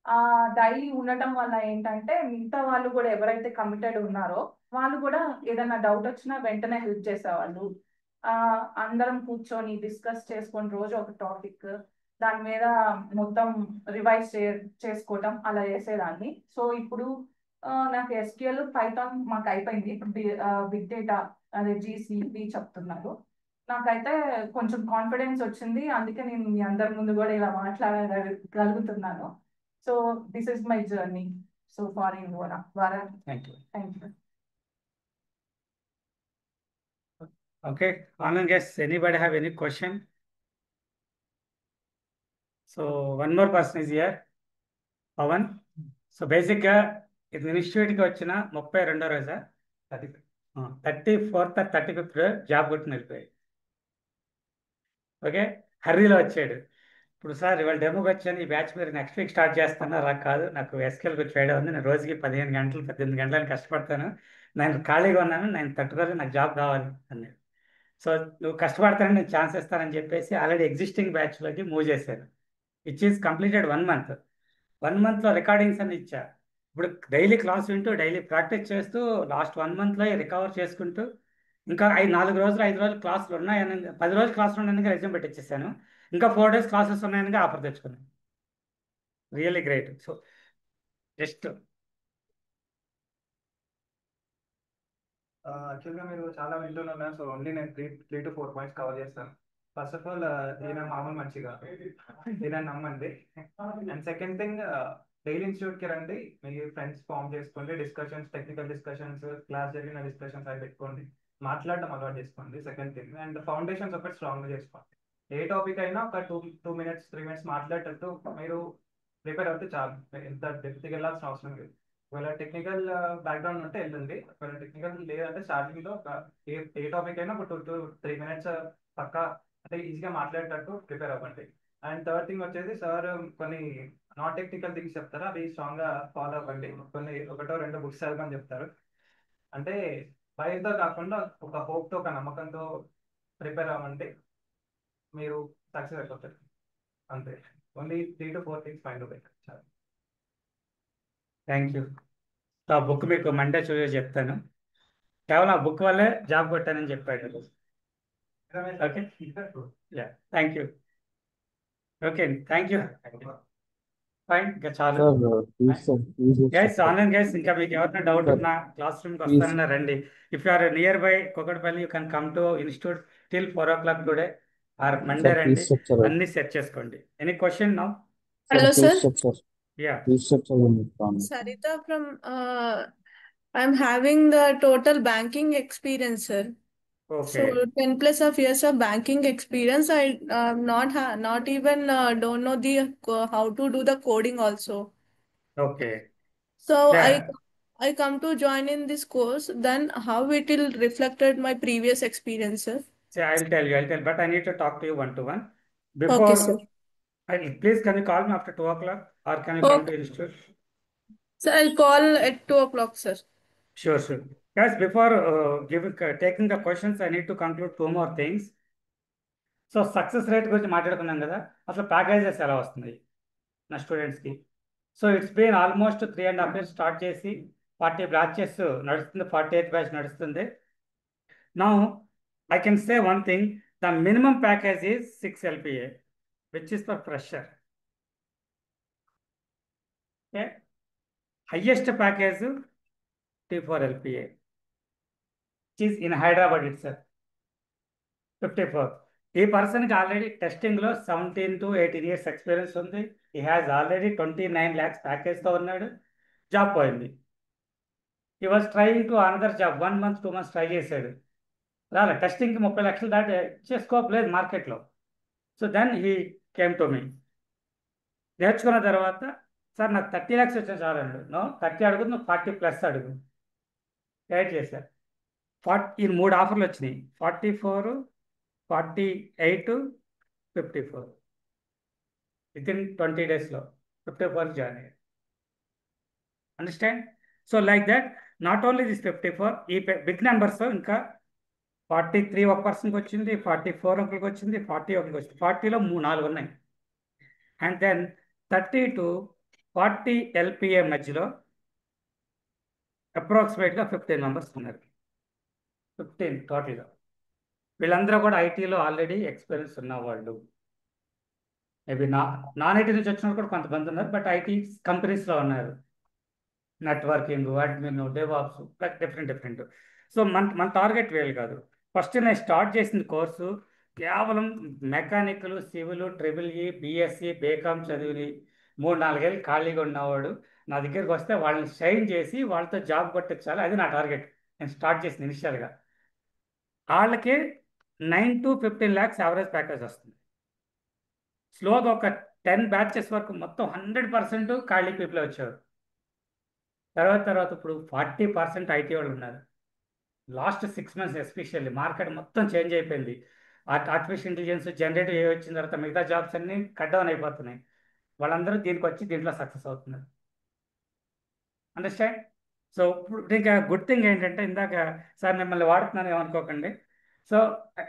ఆ డైలీ ఉండటం వల్ల ఏంటంటే మిగతా వాళ్ళు కూడా ఎవరైతే కమిటెడ్ ఉన్నారో వాళ్ళు కూడా ఏదైనా డౌట్ వచ్చినా వెంటనే హెల్ప్ చేసేవాళ్ళు. అందరం కూర్చొని డిస్కస్ చేసుకొని రోజు ఒక టాపిక్, దాని మీద మొత్తం రివైజ్ చేసుకోవటం అలా చేసేదాన్ని. సో ఇప్పుడు నాకు ఎస్క్యూఎల్ పైథాన్ మాకు అయిపోయింది. ఇప్పుడు బిగ్ డేటా అదే జీసీబీ చెప్తున్నారు. నాకైతే కొంచెం కాన్ఫిడెన్స్ వచ్చింది, అందుకే నేను మీ అందరి ముందు కూడా ఇలా మాట్లాడగలుగుతున్నాను. So this is my journey so far in వారా. Thank you. Thank you. Okay, online guests, anybody have any question? So one more person is here, Pawan. So బేసిక్గా ఇది ఇన్స్టిట్యూట్కి వచ్చిన 32వ రోజా 34th 35th జాబ్ కొట్టుకుని వెళ్ళిపోయాయి. ఓకే, హర్రీలో వచ్చాడు. ఇప్పుడు sir ఇవాళ డెమోకి వచ్చాను, ఈ బ్యాచ్ మీరు నెక్స్ట్ వీక్ స్టార్ట్ చేస్తాను. అలా కాదు, నాకు ఎస్కేల్ కొంచెం వేయడం ఉంది, నేను రోజుకి 15 గంటలు 18 గంటలను కష్టపడతాను, నేను ఖాళీగా ఉన్నాను, నేను తట్టుకోవాలి, నాకు జాబ్ కావాలి అన్నాడు. సో నువ్వు కష్టపడతానని నేను ఛాన్స్ ఇస్తానని చెప్పేసి ఆల్రెడీ ఎగ్జిస్టింగ్ బ్యాచ్లోకి మూవ్ చేశాను. Which is completed 1 month. 1 monthలో రికార్డింగ్స్ అని ఇచ్చా. ఇప్పుడు డైలీ క్లాస్ వింటూ డైలీ ప్రాక్టీస్ చేస్తూ లాస్ట్ 1 monthలో రికవర్ చేసుకుంటూ ఇంకా 4 రోజులు 5 రోజులు క్లాసులు ఉన్నాయని 10 రోజులు క్లాసులు ఉన్నాయని రెజ్యూమ్ పెట్టించేసాను. ఇంకా 4 days క్లాసెస్ ఉన్నాయని ఆఫర్ తెచ్చుకున్నాను. Really great. సో జస్ట్ యాక్చువల్గా మీరు చాలా వింటున్నారు, సో ఓన్లీ నేను 3 to 4 పాయింట్స్ కవర్ చేస్తాను. ఫస్ట్ ఆఫ్ ఆల్ ఈయన మామూలు మంచిగా ఈయన నమ్మండి. అండ్ సెకండ్ థింగ్, డైలీ ఇన్స్టిట్యూట్కి రండి, మీ ఫ్రెండ్స్ ఫామ్ చేసుకోండి, డిస్కషన్స్, టెక్నికల్ డిస్కషన్స్, క్లాస్ జరిగిన డిస్కషన్స్ అవి పెట్టుకోండి, మాట్లాడడం అలవాటు చేసుకోండి. సెకండ్ థింగ్, అండ్ ఫౌండేషన్స్ ఒకటి స్ట్రాంగ్గా చేసుకోండి. ఏ టాపిక్ అయినా ఒక 2 minutes 3 minutes మాట్లాడేటట్టు మీరు ప్రిపేర్ అవుతే చాలు, ఎంత డెప్త్కి వెళ్ళాల్సిన అవసరం లేదు. ఒకవేళ టెక్నికల్ బ్యాక్గ్రౌండ్ ఉంటే వెళ్ళండి, ఒకవేళ టెక్నికల్ లేదంటే స్టార్టింగ్లో ఒక ఏ టాపిక్ అయినా ఒక 2 to 3 minutes పక్కా అంటే ఈజీగా మాట్లాడేటట్టు ప్రిపేర్ అవ్వండి. అండ్ థర్డ్ థింగ్ వచ్చేసి, సార్ కొన్ని నాన్ టెక్నికల్ థింగ్స్ చెప్తారు, అవి స్ట్రాంగ్గా ఫాలో అవ్వండి. కొన్ని 1-2 బుక్స్ చదవమని చెప్తారు. అంటే భయంతో కాకుండా ఒక హోప్తో, ఒక నమ్మకంతో ప్రిపేర్ అవ్వండి, మీరు సక్సెస్ అయిపోతారు. అంతే, ఓన్లీ 3 to 4 థింగ్స్ మైండ్లో పెట్టండి చాలు. Thank you. ఆ బుక్ మీకు మండే చూసి చెప్తాను. కేవలం ఆ బుక్ వల్లే జాబ్ కొట్టానని చెప్పాడు. Okay, yeah, thank you. Okay, thank you. Fine, ఇంకా చాలు. గైస్, ఆన్లైన్ గైస్, ఇంకా మీకు ఎవరైనా డౌట్ ఉన్నా క్లాస్ రూమ్కి వస్తానన్నా రండి. If you are near by Kukatpally, you can come to institute till 4 o'clock today or Monday రండి, అన్ని సెట్ చేసుకోండి. Any question now? Hello, sir. Yeah, Sarita from I'm having the total banking experience, sir. Okay, So 10 plus of years of banking experience. I not even don't know the how to do the coding also. Okay. So Yeah. I come to join in this course. Then how it will reflected my previous experience, sir? See, I'll tell, but I need to talk to you 1-to-1. Okay, Before, sir. please, can you call me after 2 o'clock or can you come to institute? Sir, I'll call at 2 o'clock, sir. Sure, sure. Guys, before taking the questions, I need to conclude 2 more things. So success rate గురించి మాట్లాడుకున్నాం కదా, అసలు packages ఎలా వస్తున్నాయి నా స్టూడెంట్స్కి. So it's been almost 3.5 years start చేసి 40 batches నడుస్తుంది, 48th బ్యాచ్ నడుస్తుంది. Now I can say one thing, the minimum package is 6 LPA, which is for fresher. Okay. Highest package 54 LPA, which is in Hyderabad itself. 54. ఈ పర్సన్కి already టెస్టింగ్లో 17 to 18 years experience ఉంది. ఈ has already 29 lakhs ప్యాకేజ్తో ఉన్నాడు. Job పోయింది. ఈ was trying to another job, 1 month 2 months try చేశాడు, రాలే. టెస్టింగ్కి 30 లక్షలు దాటి స్కోప్ లేదు మార్కెట్లో. So then he came to me. నేర్చుకున్న తర్వాత, సార్ నాకు 30 lakhs వచ్చే చాలు అన్నాడు. నో, 30 అడుగు, నువ్వు 40+ అడుగు. గైడ్ చేశారు. 40 3 ఆఫర్లు వచ్చినాయి, 44, 48, 54. వితిన్ 20 daysలో 54 జాయిన్ అయ్యాడు. Understand? So like that, not only this 54, ఈ బిగ్ నెంబర్స్ ఇంకా 43 ఒక పర్సన్కి వచ్చింది, 44 ఒకరికి వచ్చింది, 40 ఒకరికి వచ్చింది, 40లో 4 ఉన్నాయి. అండ్ దెన్ 30 to 40 LPA మధ్యలో అప్రాక్సిమేట్గా 15 members ఉన్నారు. 15 టోటల్గా. వీళ్ళందరూ కూడా ఐటీలో ఆల్రెడీ ఎక్స్పీరియన్స్ ఉన్నవాళ్ళు. మేబీ నాన్ ఐటీ నుంచి వచ్చిన వాళ్ళు కూడా కొంతమంది ఉన్నారు, బట్ ఐటీ కంపెనీస్లో ఉన్నారు. Networking, admin, devops, different. So మన టార్గెట్ వేలు కాదు. ఫస్ట్ నేను స్టార్ట్ చేసిన కోర్సు కేవలం mechanical, civil, triple E, BSc, BCom చదివి 3-4 ఏళ్ళు ఖాళీగా ఉన్నవాడు నా దగ్గరికి వస్తే వాళ్ళని షైన్ చేసి వాళ్ళతో జాబ్ కొట్టించాలి, అది నా టార్గెట్. నేను స్టార్ట్ చేసిన ఇనిషియల్గా వాళ్ళకి 9 to 15 lakhs యావరేజ్ ప్యాకేజ్ వస్తుంది. స్లోగా ఒక 10 బ్యాచెస్ వరకు మొత్తం 100% ఖాళీ పీపుల్ వచ్చారు. తర్వాత ఇప్పుడు 40% ఐటీ వాళ్ళు ఉన్నారు. లాస్ట్ 6 months ఎస్పెషల్లీ మార్కెట్ మొత్తం చేంజ్ అయిపోయింది. ఆర్టిఫిషియల్ ఇంటెలిజెన్స్, జనరేటివ్ ఏ వచ్చిన తర్వాత మిగతా జాబ్స్ అన్నీ కట్ డౌన్ అయిపోతున్నాయి. వాళ్ళందరూ దీనికి వచ్చి దీంట్లో సక్సెస్ అవుతున్నారు. అండర్స్టాండ్? సో ఇప్పుడు ఇంకా గుడ్ థింగ్ ఏంటంటే, ఇందాక సార్ మిమ్మల్ని వాడుతున్నాను ఏమనుకోకండి. సో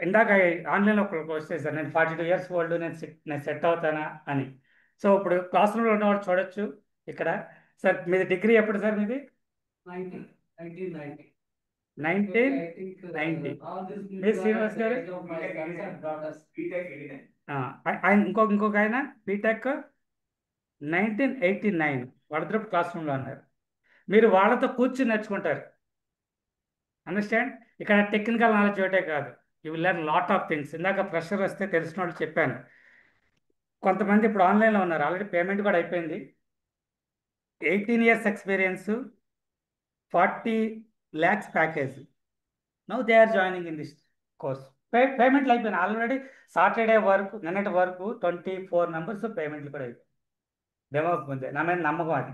ఇందాక ఆన్లైన్లో ఒకరికి వస్తే సార్ నేను 42 years ఓల్డ్, నేను సెట్ అవుతానా అని. సో ఇప్పుడు క్లాస్ రూమ్లో ఉన్నవాడు చూడొచ్చు ఇక్కడ. సార్ మీది డిగ్రీ ఎప్పుడు సార్ మీది? 1990. మీ శ్రీనివాస్ గారు? ఆయన ఇంకొక ఆయన బీటెక్ 1989. వాళ్ళిద్దరు క్లాస్ రూమ్లో ఉన్నారు. మీరు వాళ్ళతో కూర్చుని నేర్చుకుంటారు. అండర్స్టాండ్? ఇక్కడ టెక్నికల్ నాలెడ్జ్ ఒకటే కాదు, you will learn lot of things. ఇందాక ప్రెషర్ వస్తే తెలిసిన వాళ్ళు చెప్పాను. కొంతమంది ఇప్పుడు ఆన్లైన్లో ఉన్నారు, ఆల్రెడీ పేమెంట్ కూడా అయిపోయింది. 18 years experience, 40 lakhs package. Now they are joining in this course. పేమెంట్లు అయిపోయినాయి ఆల్రెడీ. సాటర్డే వరకు, నిన్నటి వరకు 24 members పేమెంట్లు కూడా అయిపోయింది. డెమోకి ముందే. నా మీద నమ్మకం అది.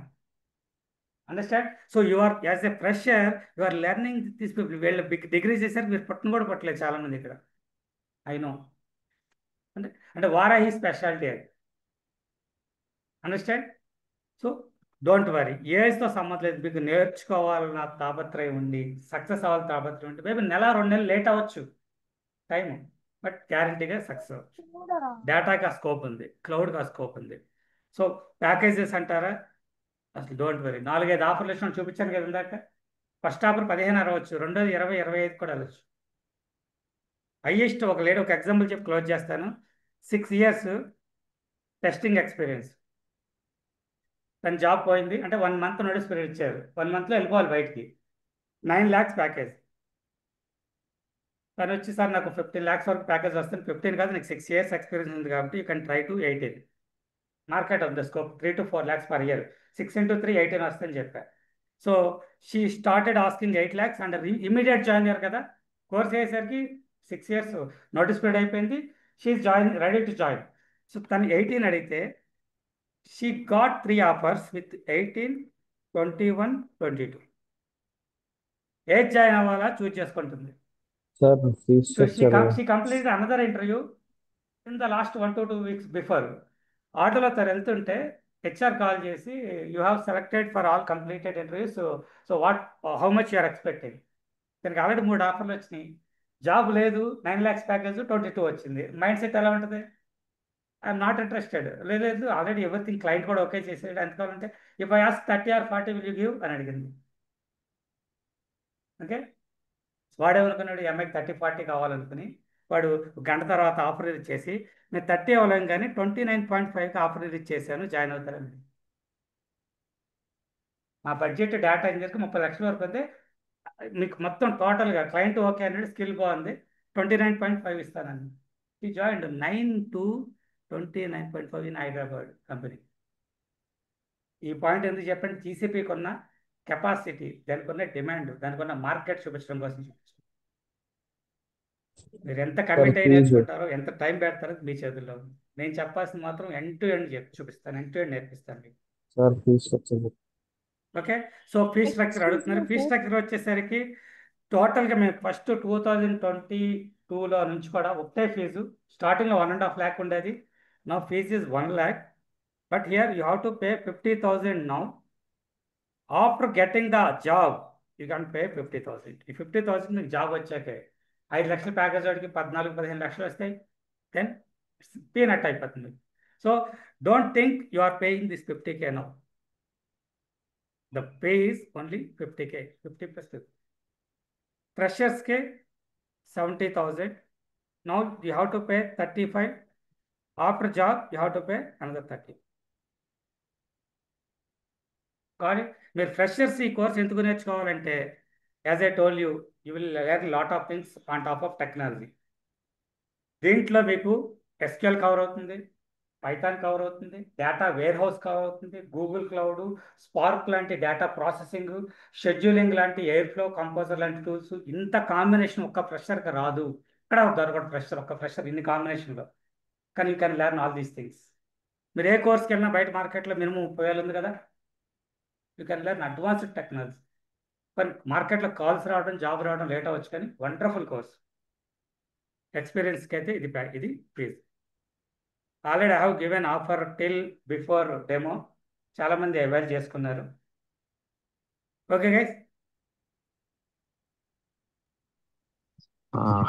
Understand? So you are as a fresher you are learning this people. వీళ్ళు బిగ్ డిగ్రీ చేశారు, మీరు పట్టును కూడా పట్టలేదు చాలామంది ఇక్కడ. I know. అంటే వారాహి స్పెషాలిటీ అది. అండర్స్టాండ్? సో డోంట్ వరీ, ఏజ్తో సంబంధం లేదు. మీకు నేర్చుకోవాలన్న తాపత్రయం ఉండి, సక్సెస్ అవ్వాలి తాపత్రయం ఉండి, మేబీ 1-2 నెలలు లేట్ అవ్వచ్చు టైము, బట్ గ్యారంటీగా సక్సెస్ అవ్వచ్చు. డేటాకి ఆ స్కోప్ ఉంది, క్లౌడ్కి ఆ స్కోప్ ఉంది. సో ప్యాకేజెస్ అంటారా, అసలు డోంట్ వరీ. 4-5 ఆఫర్లు ఇచ్చిన చూపించాను కదా ఇందాక. ఫస్ట్ ఆఫర్ 15 అవ్వచ్చు, రెండోది 20-25 కూడా వెళ్ళచ్చు. హైయెస్ట్ ఒక ఎగ్జాంపుల్ చెప్పి క్లోజ్ చేస్తాను. 6 years టెస్టింగ్ ఎక్స్పీరియన్స్. తన జాబ్ పోయింది అంటే 1 month నోటీస్ పీరియడ్ ఇచ్చారు. 1 monthలో వెళ్ళిపోవాలి బయటికి. 9 lakhs ప్యాకేజ్. తను వచ్చి సార్ నాకు 15 lakhs వరకు ప్యాకేజ్ వస్తుంది. 15 కాదు, నీకు 6 years ఎక్స్పీరియన్స్ ఉంది కాబట్టి you can try to 18. Market of the scope 3 to 4 lakhs per year. 6 into 3 18 వస్తుందని చెప్పా. So she started asking 8 lakhs and immediate join అయ్యారు కదా. కోర్స్ అయ్యేసరికి 6 years నోటీస్ పీరియడ్ అయిపోయింది. She ready to join. So తను 18 అడిగితే she got 3 offers with 18, 21, 22. Age join అవ్వాలా choose చేసుకుంటుంది. Sir fees so structure she completed another interview in the last 1 to 2 weeks before. ఆటోలో తను వెళ్తుంటే హెచ్ఆర్ కాల్ చేసి, you have selected for all completed interviews, so how much you're expecting. తనకి already 3 ఆఫర్లు వచ్చినాయి, job లేదు, 9 lakhs package, 22 వచ్చింది. Mind set ఎలా ఉంటుంది? I'm not interested. లేదు ఆల్రెడీ ఎవ్రీథింగ్ క్లయింట్ కూడా ఓకే చేసాడు. ఎంత కావాలంటే if I ask 30 or 40 will you give అని అడిగింది. ఓకే, వాడేమనుకున్నాడు, ఎంఐకి 30-40 కావాలనుకుని వాడు గంట తర్వాత ఆఫర్ రిలీజ్ చేసి, నేను 30 అవ్వలేం కానీ 29.5కి ఆఫర్ రిలీజ్ చేశాను, జాయిన్ అవుతారని. మా బడ్జెట్ డేటా ఇంజనీర్కి 30 లక్షల వరకు ఉంది, మీకు మొత్తం టోటల్గా క్లయింట్ ఓకే అన్నాడు, స్కిల్ బాగుంది, 29.5 ఇస్తానని. ఈ join 9 to 29.5 in Hyderabad company. ఈ పాయింట్ ఎందుకు చెప్పండి? జీసీపీకి ఉన్న కెపాసిటీ, దానికి ఉన్న డిమాండ్, దానికి ఉన్న మార్కెట్ చూపించడం కోసం చూపించారు. మీరు ఎంత కమిట్ అయి నేర్చుకుంటారో, ఎంత టైం పెడతారో మీ చేతుల్లో ఉంది. నేను చెప్పాల్సింది మాత్రం ఎండ్ టు ఎండ్ చూపిస్తాను, ఎండ్ టు ఎండ్ నేర్పిస్తాను మీకు. Sir fees structure. Okay, so fee structure అడుగుతున్నారు. ఫీ స్ట్రక్చర్ వచ్చేసరికి టోటల్గా మేము ఫస్ట్ 2022లో నుంచి కూడా ఒకటే ఫీజు. స్టార్టింగ్లో 1.5 lakh ఉండేది. నా fees is 1 lakh, but here you have to pay 50,000 now. After getting the job you can pay 50,000. ఈ 50,000 మీకు జాబ్ వచ్చాకే 5 లక్షల ప్యాకేజ్ వాడికి 14-15 లక్షలు వస్తాయి. దెన్ పీనట్ అయిపోతుంది. So don't think you are paying this 50K now. The pay is only 50K, 50 plus 50. Freshers ke 70,000. Now you have to pay 35 after job you have to pay another 30. కానీ మీరు freshers ఈ course ఎందుకు నేర్చుకోవాలంటే, as I told you, you will learn lot of things on top of technology. దీంట్లో మీకు SQL cover అవుతుంది, Python cover అవుతుంది, data wear house cover అవుతుంది, గూగుల్ క్లౌడ్, స్పార్క్ లాంటి డేటా ప్రాసెసింగ్, షెడ్యూలింగ్ లాంటి ఎయిర్ ఫ్లో, కంపోజర్ లాంటి tools. ఇంత combination ఒక్క ఫ్రెషర్కి రాదు. ఇక్కడ దొరకడు ఫ్రెషర్, ఒక్క ఫ్రెషర్ ఇన్ని కాంబినేషన్లో. కానీ you can learn all these things. మీరు ఏ కోర్స్కి వెళ్ళినా బయట మార్కెట్లో మినిమం 30,000 ఉంది కదా. You can learn advanced technology. కానీ మార్కెట్లో కాల్స్ రావడం, జాబ్ రావడం లేట్ అవ్వచ్చు, కానీ వండర్ఫుల్ కోర్స్. ఎక్స్పీరియన్స్కి అయితే ఇది fees. Already I have given offer till before demo. చాలామంది అవైల్ చేసుకున్నారు. Okay guys.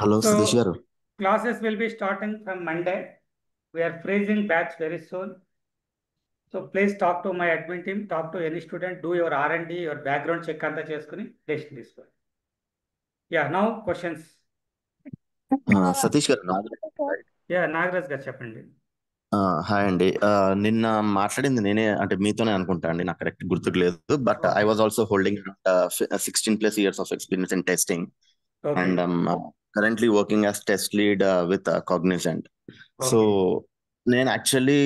Hello so Satish గారు. classes will be starting from Monday. We are freezing batch very soon. So please talk to my admin team, talk to any student, do your R&D, your background check అంతా చేసుకుని decision తీసుకోండి. Yeah, now questions. Satish గారు, Yeah, Nagaraj గారు చెప్పండి. Hi అండి. నిన్న మాట్లాడింది నేనే, అంటే మీతోనే అనుకుంటా అండి, నాకు కరెక్ట్ గుర్తుకు లేదు. But I was also holding 16+ years of experience in testing. Okay. And I'm currently working as test lead with Cognizant. So నేను యాక్చువల్లీ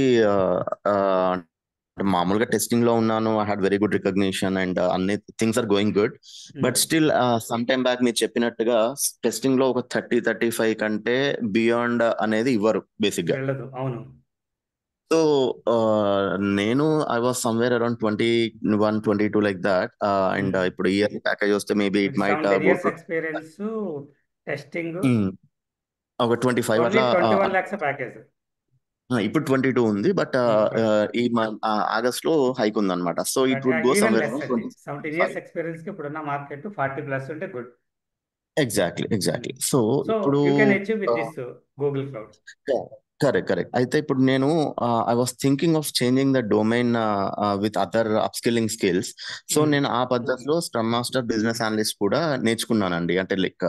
మామూలుగా టెస్టింగ్ లో ఉన్నాను. I had very good recognition and అన్ని things are going good. But still some time back మీరు చెప్పినట్టుగా testing లో ఒక 30-35 కంటే బియాండ్ అనేది ఇవ్వరు బేసిక్ గా. అవును. సో నేను I was somewhere around 21-22 like that. And ఇప్పుడు ఇయర్లీ ప్యాకేజ్ వస్తే maybe it might experience testing ఒక 25 అట్లా. 21 lakhs ప్యాకేజ్. ఇప్పుడు 22 ఉంది. బట్ ఈ ఆగస్ట్ లో హైక్ ఉంది అనమాట. So it would go somewhere 17 years experience కి ఇప్పుడున్న మార్కెట్ 40+ ఉంటే గుడ్. ఎగ్జాక్ట్లీ. సో ఇప్పుడు you can achieve with this Google Cloud. Correct. అయితే ఇప్పుడు నేను I was thinking of changing the domain with other upskilling skills. So నేను ఆ పద్ధతిలో స్క్రమ్ మాస్టర్, బిజినెస్ అనలిస్ట్ కూడా నేర్చుకున్నానండి. అంటే like